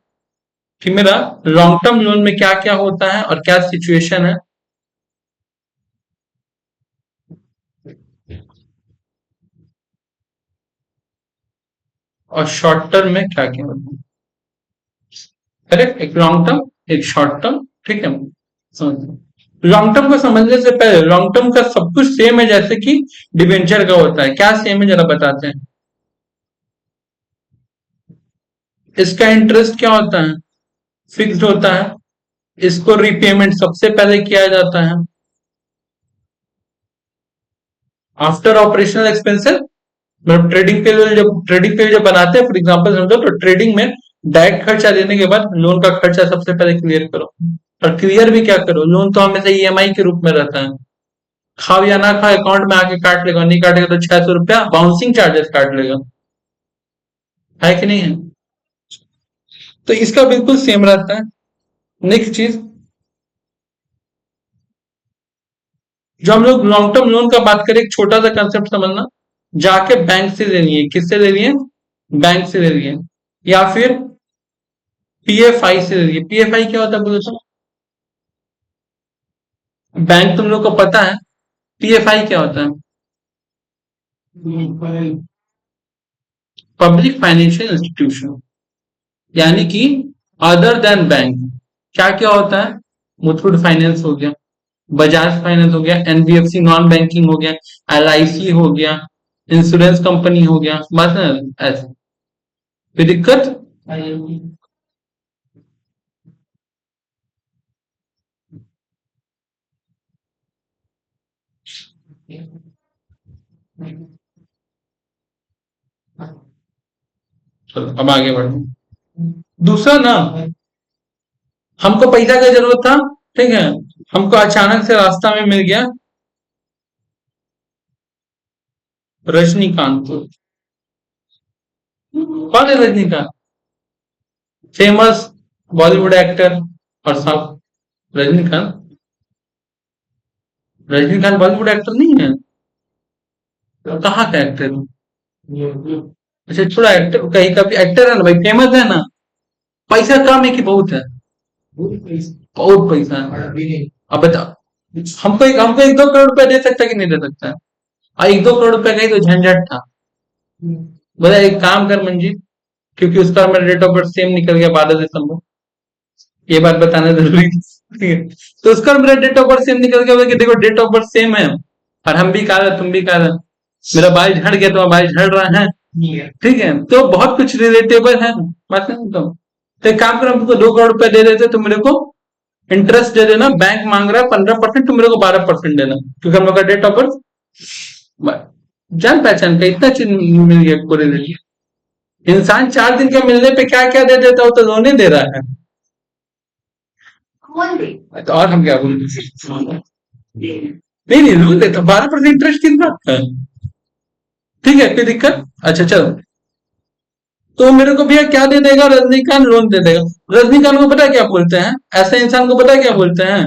कि मेरा लॉन्ग टर्म लोन में क्या क्या होता है और क्या सिचुएशन है। और शॉर्ट टर्म में क्या क्या होता है, करेक्ट। एक लॉन्ग टर्म, एक शॉर्ट टर्म, ठीक है। समझ, लॉन्ग टर्म को समझने से पहले, लॉन्ग टर्म का सब कुछ सेम है जैसे कि डिवेंचर का होता है। क्या सेम है, जरा बताते हैं। इसका इंटरेस्ट क्या होता है? फिक्स्ड होता है। इसको रिपेमेंट सबसे पहले किया जाता है आफ्टर ऑपरेशनल एक्सपेंसेस। मतलब ट्रेडिंग के लिए, जब ट्रेडिंग के लिए जब बनाते हैं, फॉर एग्जांपल समझो, तो ट्रेडिंग में डायरेक्ट खर्चा देने के बाद लोन का खर्चा सबसे पहले क्लियर करो। और क्लियर भी क्या करो, लोन तो हमेशा ईएमआई के रूप में रहता है। खाओ या ना खाओ, अकाउंट में आके काट लेगा, नहीं काटेगा तो 600 रुपया बाउंसिंग चार्जेस काट लेगा, है कि नहीं है? तो इसका बिल्कुल सेम रहता है। नेक्स्ट चीज, जो हम लोग लॉन्ग टर्म लोन का बात करें, एक छोटा सा कंसेप्ट समझना। जाके बैंक से लेनी है, किससे लेनी है? बैंक से लेनी है। या फिर पीएफआई से लेनी है। पीएफआई क्या होता है बोलो तो? बैंक तुम लोग को पता है, पीएफआई क्या होता है? Public financial institution. यानी कि अदर देन बैंक क्या क्या होता है? मुथूट फाइनेंस हो गया, बजाज फाइनेंस हो गया, एनबीएफसी नॉन बैंकिंग हो गया, एलआईसी हो गया, इंश्योरेंस कंपनी हो गया, बस ऐसे। कोई दिक्कत? चलो अब आगे बढ़ो। दूसरा ना, हमको पैसा का जरूरत था, ठीक है। हमको अचानक से रास्ता में मिल गया रजनीकांत। कौन है रजनीकांत? फेमस बॉलीवुड एक्टर और साउथ, रजनीकांत। रजनीकांत बॉलीवुड एक्टर नहीं है? तो कहाँ का एक्टर है? अच्छा थोड़ा एक्टर कहीं का भी एक्टर है ना भाई, फेमस है ना। पैसा कम है कि बहुत है? बहुत पैसा है। अब बता, हमको एक दो करोड़ रुपया दे सकता है कि नहीं दे सकता है? और एक दो करोड़ रुपया का ही तो झंझट था। बोला एक काम कर मंजीत, क्योंकि उसका और मेरा डेट ऑफ बर्थ सेम निकल गया 12 दिसंबर, ये बात बताना जरूरी है। तो उसका और मेरा डेट ऑफ बर्थ सेम निकल गया, बोला कि देखो डेट ऑफ बर्थ सेम है और हम भी काला तुम भी काला, मेरा बाल झड़ गया तुम्हारा बाल झड़ रहा है, ठीक है, तो बहुत कुछ रिलेटेबल है। बात नहीं तो एक काम करो, हम तुमको 2 करोड़ रुपए दे देते तो मेरे को इंटरेस्ट दे देना, बैंक मांग रहा है 15%, तुम मेरे को 12% देना, क्योंकि हम लोग का डेट ऑफ बर्थ जान पहचान का इतना चीज मिल गया पूरे दिन। इंसान 4 दिन के मिलने पे क्या क्या दे देता हो, तो रोने दे रहा है, तो और हम क्या बोलें? नहीं नहीं रोन देता, 12% इंटरेस्ट कितना है? ठीक है कोई दिक्कत, अच्छा चलो। तो मेरे को भैया क्या दे देगा, रजनीकांत लोन दे देगा। रजनीकांत को पता है क्या बोलते हैं, ऐसे इंसान को पता है क्या बोलते हैं?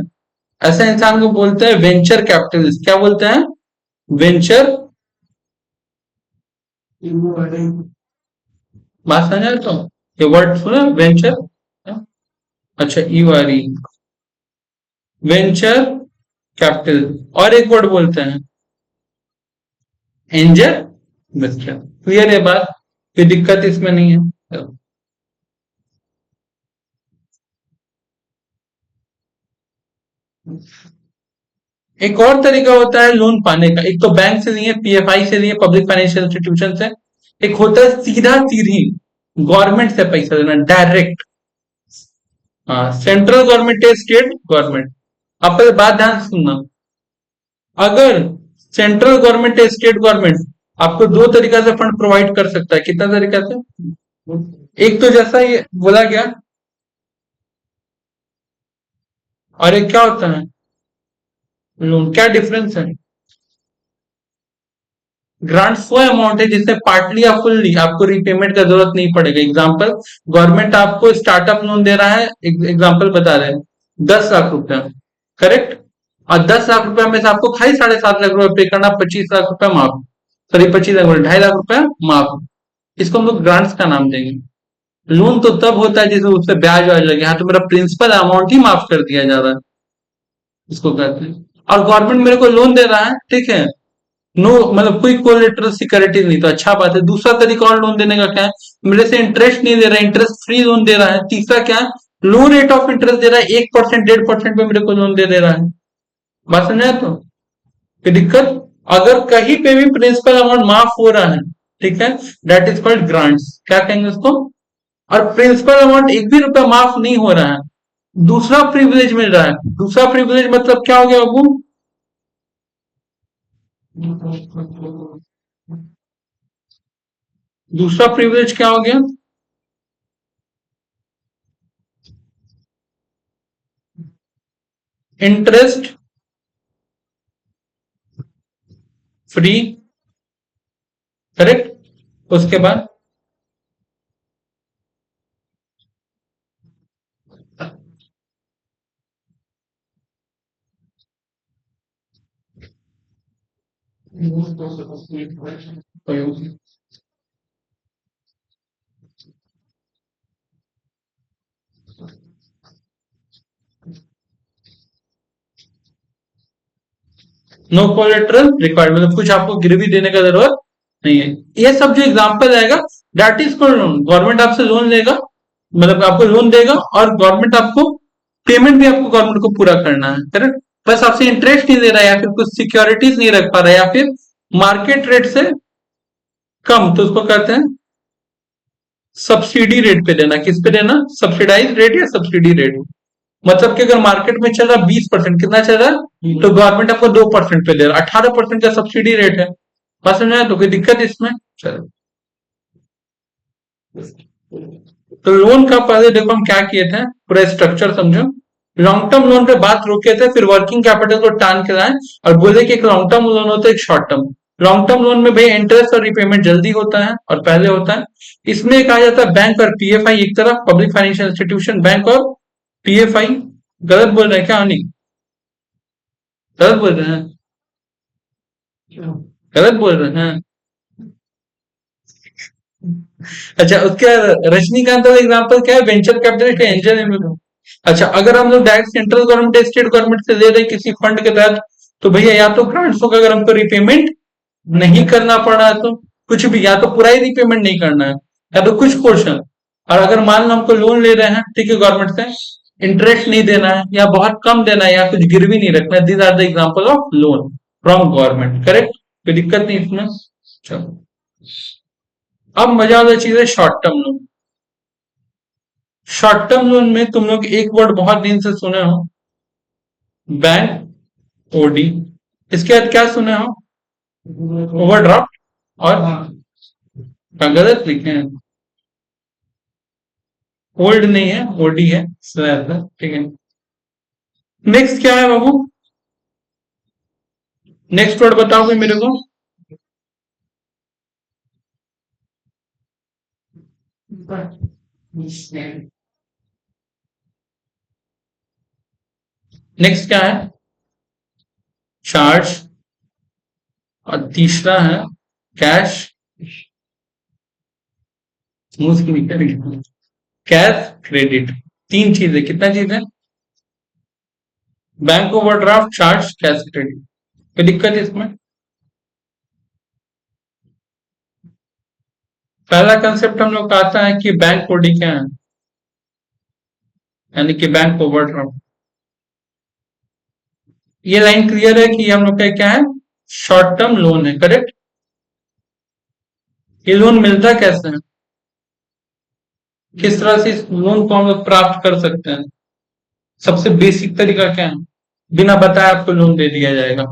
ऐसे इंसान को बोलते हैं वेंचर कैपिटलिस्ट। क्या बोलते हैं? वेंचर, बात समझ तो, ये वर्ड सुना वेंचर? अच्छा ईवारी, वेंचर कैपिटल। और एक वर्ड बोलते हैं एंजल इन्वेस्टर। क्लियर है बात, कोई दिक्कत इसमें नहीं है। एक और तरीका होता है लोन पाने का, एक तो बैंक से लिए, पीएफआई से लिए, पब्लिक फाइनेंशियल इंस्टीट्यूशन से। एक होता है सीधा सीधी गवर्नमेंट से पैसा देना, डायरेक्ट। हाँ, सेंट्रल गवर्नमेंट है, स्टेट गवर्नमेंट। आप पहले बात ध्यान से सुनना, अगर सेंट्रल गवर्नमेंट है, स्टेट गवर्नमेंट आपको दो तरीका से फंड प्रोवाइड कर सकता है। कितना तरीका से? एक तो जैसा ये बोला गया, और एक क्या होता है लोन, क्या डिफरेंस है? ग्रांट्स वो अमाउंट है जिससे पार्टली या फुल्ली आपको रिपेमेंट का जरूरत नहीं पड़ेगा। एग्जांपल, गवर्नमेंट आपको स्टार्टअप लोन दे रहा है, एग्जांपल बता रहे हैं, 10 लाख रुपया, करेक्ट। और 10 लाख रुपया में से आपको खाली 7.5 लाख रुपया पे करना, 25 लाख रुपया माफ, सॉरी 25 लाख, 2.5 लाख रुपया माफ। इसको हम लोग ग्रांट्स का नाम देंगे। लोन तो तब होता है जिसमें उससे ब्याज व्याज लगे, हाँ तो मेरा प्रिंसिपल अमाउंट ही माफ कर दिया जा रहा है, इसको कहते हैं। और गवर्नमेंट मेरे को लोन दे रहा है, ठीक है, नो मतलब कोई कोलेटरल सिक्योरिटी नहीं, तो अच्छा बात है। दूसरा तरीका और लोन देने का क्या है, मेरे से इंटरेस्ट नहीं दे रहा है, इंटरेस्ट फ्री लोन दे रहा है। तीसरा क्या है, लो रेट ऑफ इंटरेस्ट दे रहा है, 1%, 1.5% पे मेरे को लोन दे दे रहा है। बात समझा तो, कोई दिक्कत? अगर कहीं पे भी प्रिंसिपल अमाउंट माफ हो रहा है, ठीक है, दैट इज कॉल्ड ग्रांट्स। क्या कहेंगे उसको? और प्रिंसिपल अमाउंट एक भी रुपया माफ नहीं हो रहा है, दूसरा प्रिविलेज मिल रहा है। दूसरा प्रिविलेज मतलब क्या हो गया बाबू? दूसरा प्रिविलेज क्या हो गया? Interest free, correct. उसके बाद नो कोलेटरल रिक्वायर्ड, मतलब कुछ आपको गिरवी देने का जरूरत नहीं है। ये सब जो एग्जांपल आएगा that is called loan. Government आपसे लोन लेगा, मतलब आपको लोन देगा, और गवर्नमेंट आपको पेमेंट भी आपको गवर्नमेंट को पूरा करना है, करेक्ट। बस आपसे इंटरेस्ट नहीं दे रहा है, या फिर कुछ सिक्योरिटीज नहीं रख पा रहा है, या फिर मार्केट रेट से कम, तो उसको कहते हैं सब्सिडी रेट पे देना। किस पे देना? सब्सिडाइज रेट या सब्सिडी रेट। मतलब कि अगर मार्केट में चल रहा 20%, कितना चल रहा है, तो गवर्नमेंट आपको 2% पे दे रहा है, 18% का सब्सिडी रेट है। बात समझ आया? तो कोई दिक्कत इसमें? चलो, तो लोन का पहले देखो हम क्या किए थे, पूरा स्ट्रक्चर समझो। लॉन्ग टर्म लोन पे बात रोके थे, फिर वर्किंग कैपिटल को टान के लाए और बोले कि एक लॉन्ग टर्म लोन होता है, एक short term. Long term loan में भाई इंटरेस्ट और रिपेमेंट जल्दी होता है और पहले होता है। इसमें कहा जाता है बैंक और पीएफआई एक तरफ, पब्लिक फाइनेंशियल इंस्टीट्यूशन बैंक और पीएफआई। गलत बोल रहे हैं क्या? नहीं, गलत बोल रहे हैं? गलत बोल रहे हैं? अच्छा, उसका रजनीकांत वाला एग्जाम्पल क्या है? वेंचर कैपिटलिस्ट या एंजल इन्वेस्टर? अच्छा, अगर हम लोग डायरेक्ट सेंट्रल गवर्नमेंट या स्टेट गवर्नमेंट से ले रहे हैं किसी फंड के तहत, तो भैया या तो ग्रांट्सों का अगर हमको रिपेमेंट नहीं करना पड़ रहा है तो कुछ भी, या तो पूरा ही रिपेमेंट नहीं करना है या तो कुछ पोर्शन। और अगर मान लो हमको लोन ले रहे हैं, ठीक है, गवर्नमेंट से इंटरेस्ट नहीं देना है या बहुत कम देना है या कुछ गिरवी नहीं रखना है, these are the example of loan from government. Correct? कोई दिक्कत नहीं इसमें। चलो, अब मजा वाला चीज है short term loan. Short term loan में तुम लोग एक वर्ड बहुत दिन से सुने हो, बैंक ओडी। इसके बाद क्या सुने हो? ओवरड्राफ्ट और गलत लिखे हैं, ओल्ड नहीं है, ओडी है, ठीक है। नेक्स्ट क्या है बाबू? नेक्स्ट वर्ड बताओगे मेरे को? नेक्स्ट क्या है? चार्ज। और तीसरा है कैश। Cash credit. तीन चीजें, कितना चीज है? Bank overdraft, charge, cash credit. कोई दिक्कत है इसमें? पहला कंसेप्ट हम लोग का आता है कि बैंक ओडी क्या है, यानी कि बैंक ओवरड्राफ्ट। ये लाइन क्लियर है कि हम लोग का क्या है? शॉर्ट टर्म लोन है। करेक्ट? ये लोन मिलता कैसे है, किस तरह से इस लोन को हम लोग प्राप्त कर सकते हैं? सबसे बेसिक तरीका क्या है? बिना बताए आपको लोन दे दिया जाएगा।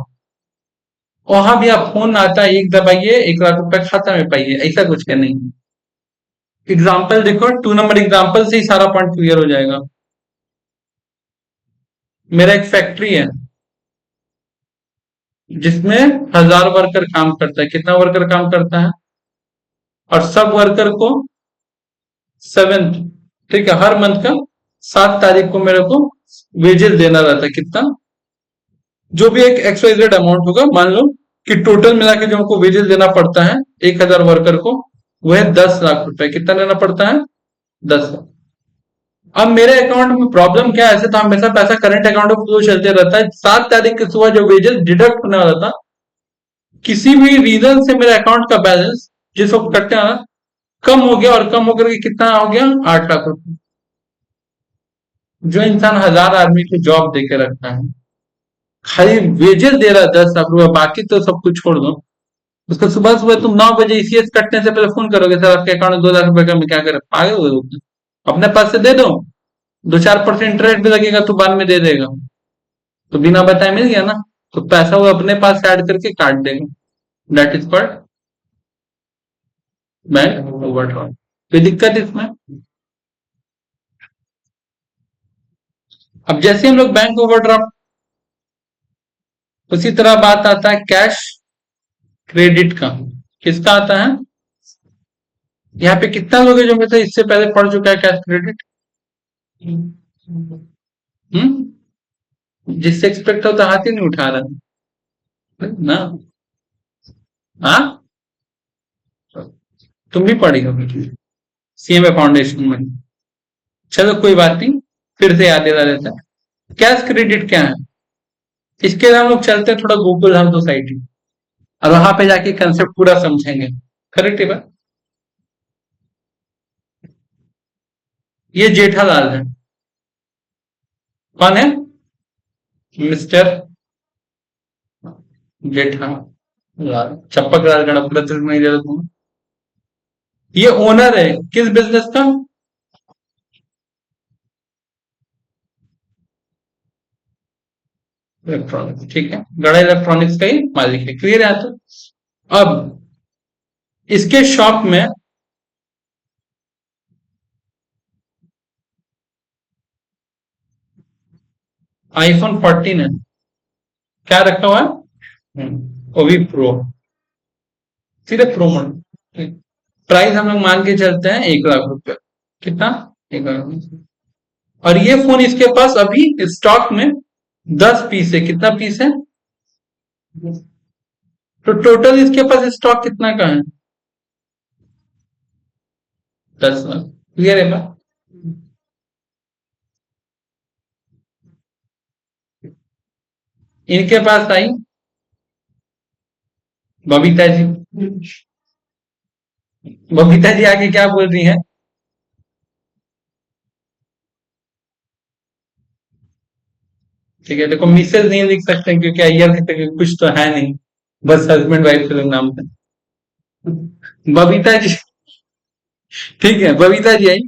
वहां भी आप फोन आता है, एक दबाइए 1 लाख रुपए खाता में पाइए, ऐसा कुछ क्या नहीं। एग्जाम्पल देखो, 2 नंबर एग्जाम्पल से ही सारा पॉइंट क्लियर हो जाएगा। मेरा एक फैक्ट्री है जिसमें 1000 वर्कर काम करता है। कितना वर्कर काम करता है? और सब वर्कर को 7th, ठीक है, हर मंथ का 7 तारीख को मेरे को वेजेस देना रहता है। कितना? जो भी एक एक्सवाइजेड अमाउंट होगा, मान लो कि टोटल मिला के जो हमको वेजेस देना पड़ता है 1000 वर्कर को, वह है 10 लाख रुपए। कितना देना पड़ता है? 10 लाख। अब मेरे अकाउंट में प्रॉब्लम क्या है? ऐसे तो हमेशा पैसा करंट अकाउंट में फ्लो चलते रहता है। 7 तारीख की सुबह जो वेजेस डिडक्ट होने वाला था, किसी भी रीजन से मेरे अकाउंट का बैलेंस जिस वक्त कटने वाला कम हो गया, और कम होकर के कितना हो गया? 8 लाख रुपए। जो इंसान 1000 आदमी को जॉब देके रखता है, खाली वेजेस दे रहा है 10 लाख रुपए, बाकी तो सब कुछ छोड़ दो, उसको सुबह सुबह तुम 9 बजे ईसीएस कटने से पहले फोन करोगे, सर आपके अकाउंट में 2 लाख रुपए का, मैं क्या करें? पागल हो गए? अपने पास से दे दो, 2-4% इंटरेस्ट भी लगेगा तो बाद में दे देगा, तो बिना बताए मिल गया ना। तो पैसा वो अपने पास ऐड करके काट देगा। That is called bank overdraft. कोई दिक्कत इसमें? अब जैसे हम लोग बैंक ओवरड्राफ्ट, उसी तरह बात आता है कैश क्रेडिट का। किसका आता है? यहाँ पे कितना लोग हैं जो मेरे से इससे पहले पढ़ चुका है कैश क्रेडिट? हम्म? जिससे एक्सपेक्ट होता हाथ ही नहीं उठा रहा है ना। हाँ, तुम भी पढ़ी हो सीएमए फाउंडेशन में। चलो कोई बात नहीं, फिर से याद दिला देता है कैश क्रेडिट क्या है। इसके लिए हम लोग चलते हैं थोड़ा गूगल हम सोसाइटी, और वहां पे जाके कंसेप्ट पूरा समझेंगे। करेक्ट है बात? ये जेठालाल है। कौन है? मिस्टर जेठालाल। चंपक लाल गणपत नहीं दे रहा। ये ओनर है किस बिजनेस का? इलेक्ट्रॉनिक्स। ठीक है, गड़ा इलेक्ट्रॉनिक्स का ही मालिक है। क्लियर है? तो अब इसके शॉप में आईफोन 14 है। क्या रखा हुआ है? वो भी प्रो, सीधे प्रो मॉडल। प्राइस हम लोग मान के चलते हैं 1 लाख रुपए। कितना? 1 लाख। और ये फोन इसके पास अभी स्टॉक में 10 पीस है। कितना पीस है? तो टोटल इसके पास स्टॉक कितना का है? 10 लाख। क्लियर है बात? इनके पास आई बबीता जी। बबीता जी आगे क्या बोल रही है? ठीक है, देखो मिसेज नहीं लिख सकते क्योंकि अय्यर कुछ तो है नहीं, बस हस्बैंड वाइफ के नाम पे। बबीता जी। ठीक है, बबीता जी आई,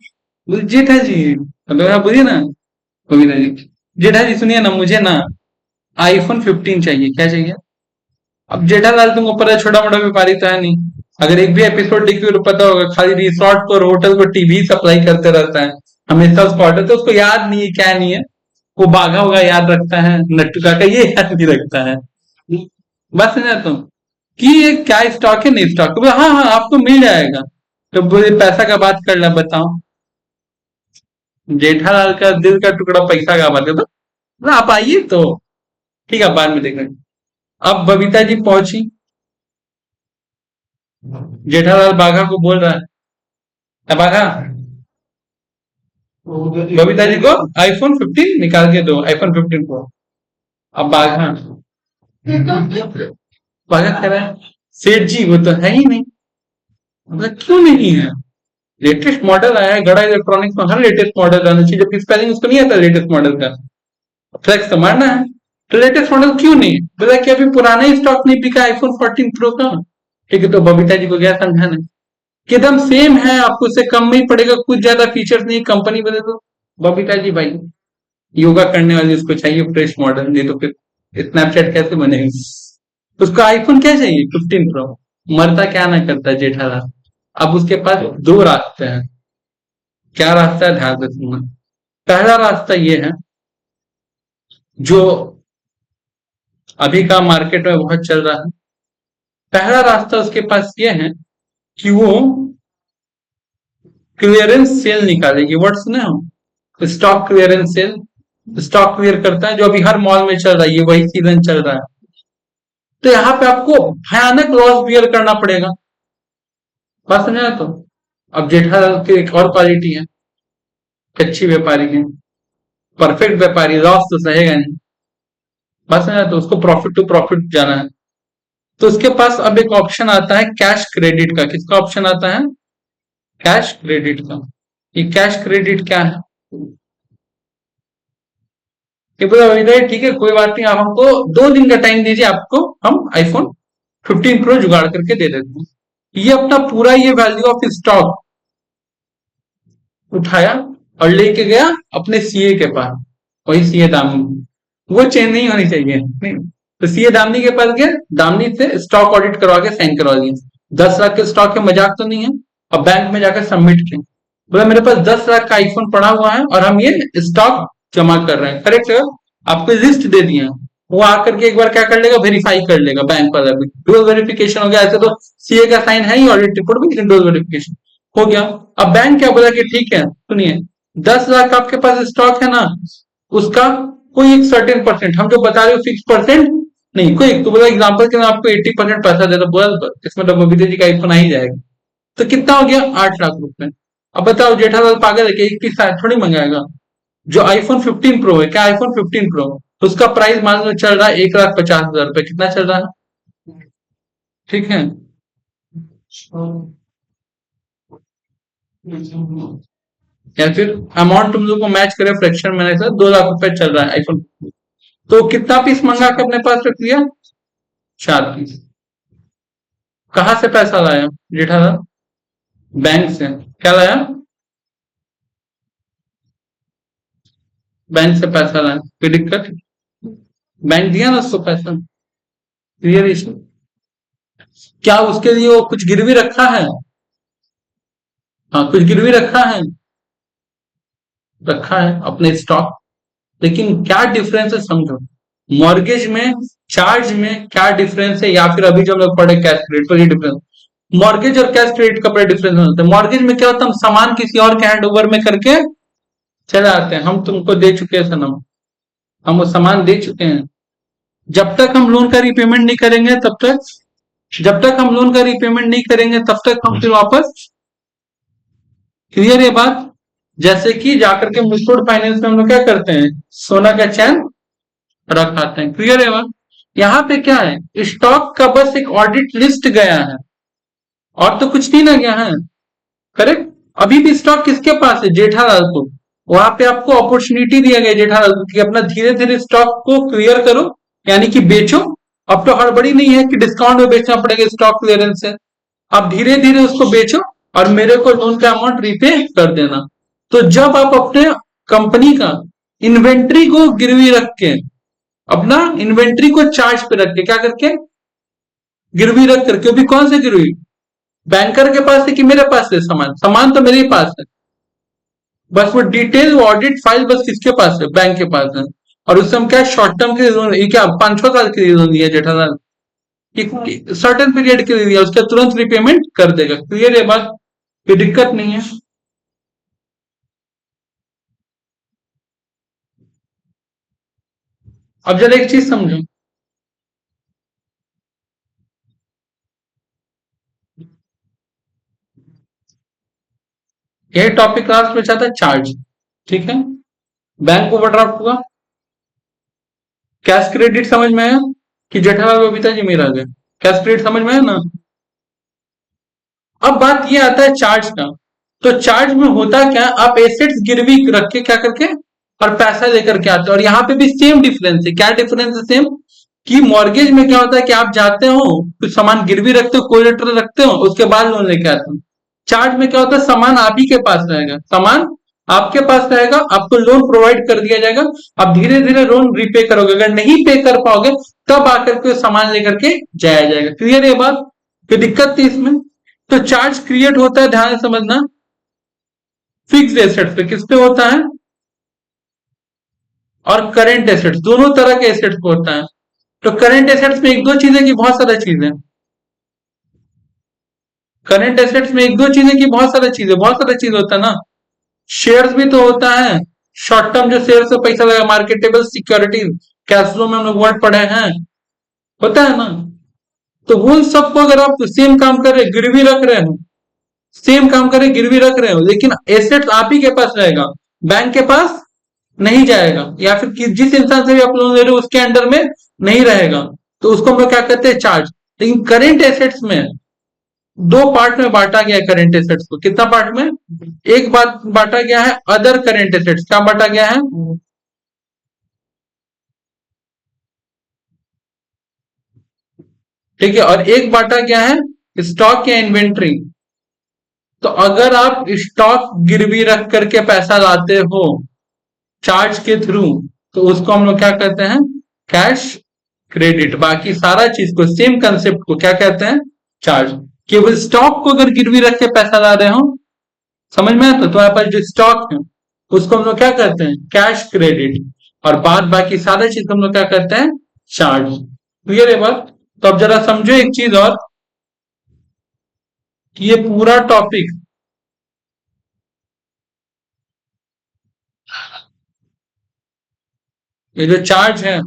बोली जेठा जी, मतलब आप बोलिए ना। बबीता जी, जेठा जी सुनिए ना, मुझे ना आईफोन 15 चाहिए। क्या चाहिए? अब जेठालाल तुमको पता है छोटा मोटा व्यापारी तो है नहीं। अगर एक भी एपिसोड देखिए तो पता होगा, खाली रिसोर्ट को और होटल को टीवी सप्लाई करते रहता है, हमेशा उसको ऑर्डर, तो उसको याद नहीं है क्या नहीं है। वो बाघा होगा याद रखता है, नट्टू काका ये याद नहीं रखता है। बस समझा तुम कि ये क्या स्टॉक है, नहीं स्टॉक, तो बोला, हाँ हाँ आपको मिल जाएगा। तो बोले पैसा का बात कर ला, बताओ। जेठालाल का दिल का टुकड़ा पैसा का बात है, तो बोला, आप आइए तो ठीक है, बाद में देख लेंगे। अब बबीता जी पहुंची, जेठालाल बाघा को बोल रहा है, "ए बाघा, बबीता जी को आईफोन 15 निकाल के दो, आईफोन 15 प्रो। अब बाघा, बाघा कह रहा है, सेठ जी वो तो है ही नहीं। मतलब क्यों नहीं है? लेटेस्ट मॉडल आया है, गड़ा इलेक्ट्रॉनिक्स में हर लेटेस्ट मॉडल आना चाहिए, जबकि स्पेलिंग उसको नहीं आता लेटेस्ट मॉडल का। फ्लेक्स तो मारना है, तो लेटेस्ट मॉडल क्यों नहीं? बोला कि अभी पुराना ही स्टॉक नहीं बिका आईफोन 14 प्रो का। ठीक है, तो बबीता जी को गया समझाने कि एकदम सेम है, आपको उससे कम में ही पड़ेगा, कुछ ज्यादा फीचर्स नहीं, कंपनी बदल दो। बबीता जी भाई, योगा करने वाली उसको चाहिए फ्रेश मॉडल, नहीं तो फिर स्नैपचैट कैसे बनेगी? उसको आईफोन क्या चाहिए? 15 प्रो। मरता क्या ना करता जेठालाल। अब उसके पास दो रास्ते हैं। क्या रास्ता है, ध्यान से सुनना। पहला रास्ता ये है, जो अभी का मार्केट में बहुत चल रहा है। पहला रास्ता उसके पास ये है कि वो क्लियरेंस सेल निकालेगी। वर्ड सुने हो? Stock clearance sale. Stock clear करता है, जो अभी हर मॉल में चल रहा है, ये वही सीजन चल रहा है। तो यहाँ पे आपको भयानक लॉस बियर करना पड़ेगा। बात समझा? तो अब जेठालाल की एक और क्वालिटी है, कच्ची व्यापारी है, परफेक्ट व्यापारी, लॉस तो सहेगा नहीं। बात समझा? तो उसको प्रॉफिट टू प्रॉफिट जाना है। तो उसके पास अब एक ऑप्शन आता है कैश क्रेडिट का। किसका ऑप्शन आता है? कैश क्रेडिट का। ये कैश क्रेडिट क्या है? कि बोला विनय ठीक है कोई बात नहीं, आप हमको 2 दिन का टाइम दीजिए, आपको हम आईफोन 15 प्रो जुगाड़ करके दे देते हैं। ये अपना पूरा ये वैल्यू ऑफ स्टॉक उठाया और लेके गया अपने सीए के पास। वही सीए दामनी, वो चेंज नहीं होनी चाहिए नहीं। तो सीए दामनी के पास गया, दामनी से स्टॉक ऑडिट करवा के साइन करवा दिया। 10 लाख के स्टॉक के मजाक तो नहीं है। अब बैंक में जाकर सबमिट किया, बोला मेरे पास 10 लाख का आईफोन पड़ा हुआ है और हम ये स्टॉक जमा कर रहे हैं, करेक्ट है? आपको लिस्ट दे दिया है। वो आकर के एक बार क्या कर लेगा, वेरीफाई कर लेगा बैंक वाला भी, डुअल वेरिफिकेशन हो गया। ऐसे तो सीए का साइन है ही ऑडिट रिपोर्ट में, लेकिन डुअल वेरिफिकेशन हो गया। अब बैंक क्या बोला कि ठीक है सुनिए, 10 लाख आपके पास स्टॉक है ना, उसका कोई एक सर्टेन परसेंट, हम जो बता रहे हो फिक्स परसेंट नहीं, कोई तो बोला एग्जाम्पल के मैं आपको 80% पैसा देता, बोला इसमें तो बबीता जी का आईफोन आ ही जाएगा। तो कितना हो गया? 8 लाख रुपए। अब बताओ जेठालाल पागल है कि एक पीस थोड़ी मंगाएगा। जो आईफोन 15 प्रो है, क्या आईफोन 15 प्रो, उसका प्राइस मान लो चल रहा है 1,50,000 रुपए। कितना चल रहा है? ठीक है, या फिर अमाउंट तुम लोग को मैच करे फ्रैक्शन में, ऐसा 2 लाख रुपए चल रहा है आईफोन। तो कितना पीस मंगा के अपने पास रख लिया? 4 पीस। कहाँ से पैसा लाया जेठालाल? बैंक से। क्या लाया? बैंक से पैसा लाया, कोई दिक्कत? बैंक दिया ना उसको पैसा, क्लियर इशू। क्या उसके लिए वो कुछ गिरवी रखा है? हाँ कुछ गिरवी रखा है, रखा है अपने स्टॉक। लेकिन क्या डिफरेंस है समझो, मॉर्गेज में, चार्ज में क्या डिफरेंस है, या फिर अभी जो हम लोग पढ़े कैश क्रेडिट पर, ये डिफरेंस। मॉर्गेज और कैश क्रेडिट का बड़ा डिफरेंस होता है। मॉर्गेज में क्या होता है, हम सामान किसी और के हैंड ओवर में करके चले आते हैं, हम तुमको दे चुके हैं सनम, हम वो सामान दे चुके हैं, जब तक हम लोन का रिपेमेंट नहीं करेंगे तब तक, जब तक हम लोन का रिपेमेंट नहीं करेंगे तब तक हम फिर वापस, क्लियर है बात। जैसे कि जाकर के मुथूट फाइनेंस में हम लोग क्या करते हैं, सोना का चैन रखाते हैं, क्लियर है बात। यहाँ पे क्या है, स्टॉक का बस एक ऑडिट लिस्ट गया है और तो कुछ नहीं ना गया है, करेक्ट। अभी भी स्टॉक किसके पास है, जेठालाल को। वहां पे आपको अपॉर्चुनिटी दिया गया जेठालाल को कि अपना धीरे धीरे स्टॉक को क्लियर करो, यानी कि बेचो। अब तो हड़बड़ी नहीं है कि डिस्काउंट में बेचना पड़ेगा स्टॉक क्लियरेंस से, आप धीरे धीरे उसको बेचो और मेरे को लोन का अमाउंट रीपे कर देना। तो जब आप अपने कंपनी का इन्वेंट्री को गिरवी रख के, अपना इन्वेंट्री को चार्ज पे रख के, क्या करके, गिरवी रख करके, अभी कौन से गिरवी, बैंकर के पास है कि मेरे पास है सामान, सामान तो मेरे ही पास है, बस वो डिटेल ऑडिट फाइल बस किसके पास है, बैंक के पास है। और उससे हम क्या शॉर्ट टर्म के लिए लोन, ये क्या 5-6 साल के लिए लोन दिया जेठालाल, सर्टेन पीरियड के लिए दिया, उसका तुरंत रिपेमेंट कर देगा, क्लियर है बात, कोई दिक्कत नहीं है। अब जरा एक चीज समझो, यह टॉपिक क्लास में चाहता है चार्ज, ठीक है। बैंक ओवरड्राफ्ट हुआ, कैश क्रेडिट समझ में आया कि जेठालाल बबीता जी मेरा गया, कैश क्रेडिट समझ में आया ना। अब बात ये आता है चार्ज का। तो चार्ज में होता क्या, आप एसेट्स गिरवी रख के क्या करके और पैसा लेकर के आते हो, और यहाँ पे भी सेम डिफरेंस है, क्या डिफरेंस है, सेम कि मॉर्गेज में क्या होता है कि आप जाते हो, कुछ सामान गिरवी रखते हो, कोलेटरल रखते हो, उसके बाद लोन लेके आते हो। चार्ज में क्या होता है, सामान आप ही के पास रहेगा, सामान आपके पास रहेगा, आपको लोन प्रोवाइड कर दिया जाएगा, आप धीरे धीरे लोन रीपे करोगे, अगर नहीं पे कर पाओगे तब आकर के सामान लेकर के जाया जाएगा, क्लियर है बात, कोई दिक्कत थी इसमें। तो चार्ज क्रिएट होता है, ध्यान से समझना, फिक्स्ड एसेट्स पे, किस पे होता है, और करेंट एसेट्स, दोनों तरह के एसेट्स पे होता है। तो करेंट एसेट्स में एक दो चीजें की बहुत सारी चीजें, करेंट एसेट्स में एक दो चीजें की बहुत सारी चीजें, बहुत सारी चीज होता है ना, शेयर्स भी तो होता है, शॉर्ट टर्म जो शेयर से पैसा लगा, मार्केटेबल सिक्योरिटीज, कैश फ्लो में हम लोग वर्ड पढ़े हैं, होता है ना। तो वो सबको अगर आप सेम काम कर रहे, गिरवी रख रहे हो, सेम काम करे गिरवी रख रहे हो, लेकिन एसेट्स आप ही के पास रहेगा, बैंक के पास नहीं जाएगा, या फिर जिस इंसान से भी आप लोन ले रहे हो उसके अंडर में नहीं रहेगा, तो उसको हम लोग क्या कहते हैं, चार्ज। लेकिन करेंट एसेट्स में दो पार्ट में बांटा गया है, करेंट एसेट्स को कितना पार्ट में, एक बात बांटा गया है अदर करेंट एसेट्स, क्या बांटा गया है, ठीक है, और एक बांटा गया है स्टॉक या इन्वेंट्री। तो अगर आप स्टॉक गिरवी रख करके पैसा लाते हो चार्ज के थ्रू, तो उसको हम लोग क्या कहते हैं, कैश क्रेडिट। बाकी सारा चीज को, सेम कंसेप्ट को क्या कहते हैं, चार्ज। केवल स्टॉक को अगर गिरवी रख के पैसा ला रहे हो, समझ में आता, तो तुम्हारे पास जो स्टॉक है उसको हम लोग क्या कहते हैं, कैश क्रेडिट, और बाद बाकी सारा चीज हम लोग क्या कहते हैं, चार्ज, क्लियर है बात। तो अब जरा समझो एक चीज और, कि ये पूरा टॉपिक, ये जो चार्ज है,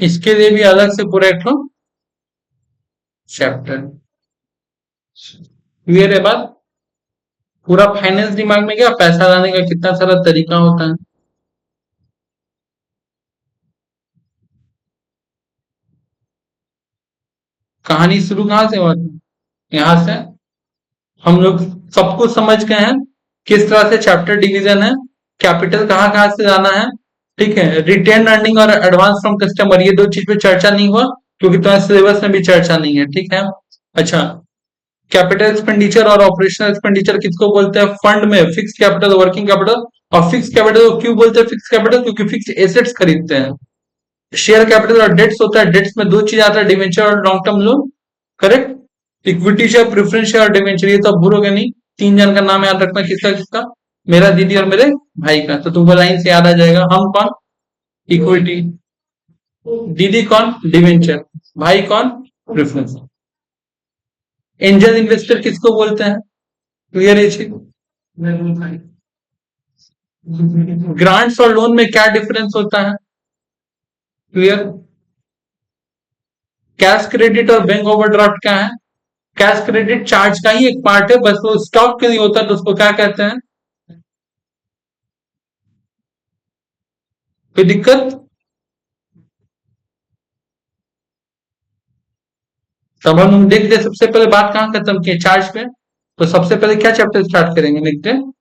इसके लिए भी अलग से पूरा एक चैप्टर, क्लियर है बात। पूरा फाइनेंस दिमाग में, क्या पैसा लाने का कितना सारा तरीका होता है। कहानी शुरू कहां से हुआ था, यहां से हम लोग सब कुछ समझ गए हैं, किस तरह से चैप्टर डिवीजन है, कैपिटल कहाँ कहाँ से जाना है, ठीक है। रिटेन अर्निंग और एडवांस फ्रॉम कस्टमर, ये दो चीज पे चर्चा नहीं हुआ क्योंकि तुम्हारे सिलेबस में भी चर्चा नहीं है, ठीक है। अच्छा, कैपिटल एक्सपेंडिचर और ऑपरेशनल एक्सपेंडिचर किसको बोलते हैं, फंड में फिक्स कैपिटल, वर्किंग कैपिटल। और फिक्स कैपिटल को क्यों बोलते हैं फिक्स कैपिटल, क्योंकि फिक्स एसेट्स खरीदते हैं। शेयर कैपिटल और डेट्स होता है, डेट्स में दो चीज आता है, डिवेंचर और long term loan, correct. Equity share, preference share और डिवेंचर, ये तो भूलोगे नहीं, तीन जन का नाम याद रखना, किसका किसका, मेरा, दीदी और मेरे भाई का, तो तुमको लाइन से याद आ जाएगा, हम कौन, इक्विटी, दीदी कौन? डिवेंचर। भाई कौन? प्रेफरेंस। एंजल इन्वेस्टर किसको बोलते हैं? क्लियर है चीज? ग्रांट्स और लोन में क्या डिफरेंस होता है? क्लियर? कैश क्रेडिट और बैंक ओवरड्राफ्ट क्या है? कैश क्रेडिट चार्ज का ही एक पार्ट है, बस वो स्टॉक के लिए होता है, तो उसको क्या कहते हैं? कोई दिक्कत? तब हम देख ले, सबसे पहले बात कहां खत्म की? चार्ज पे। तो सबसे पहले क्या चैप्टर स्टार्ट करेंगे? लिखते हैं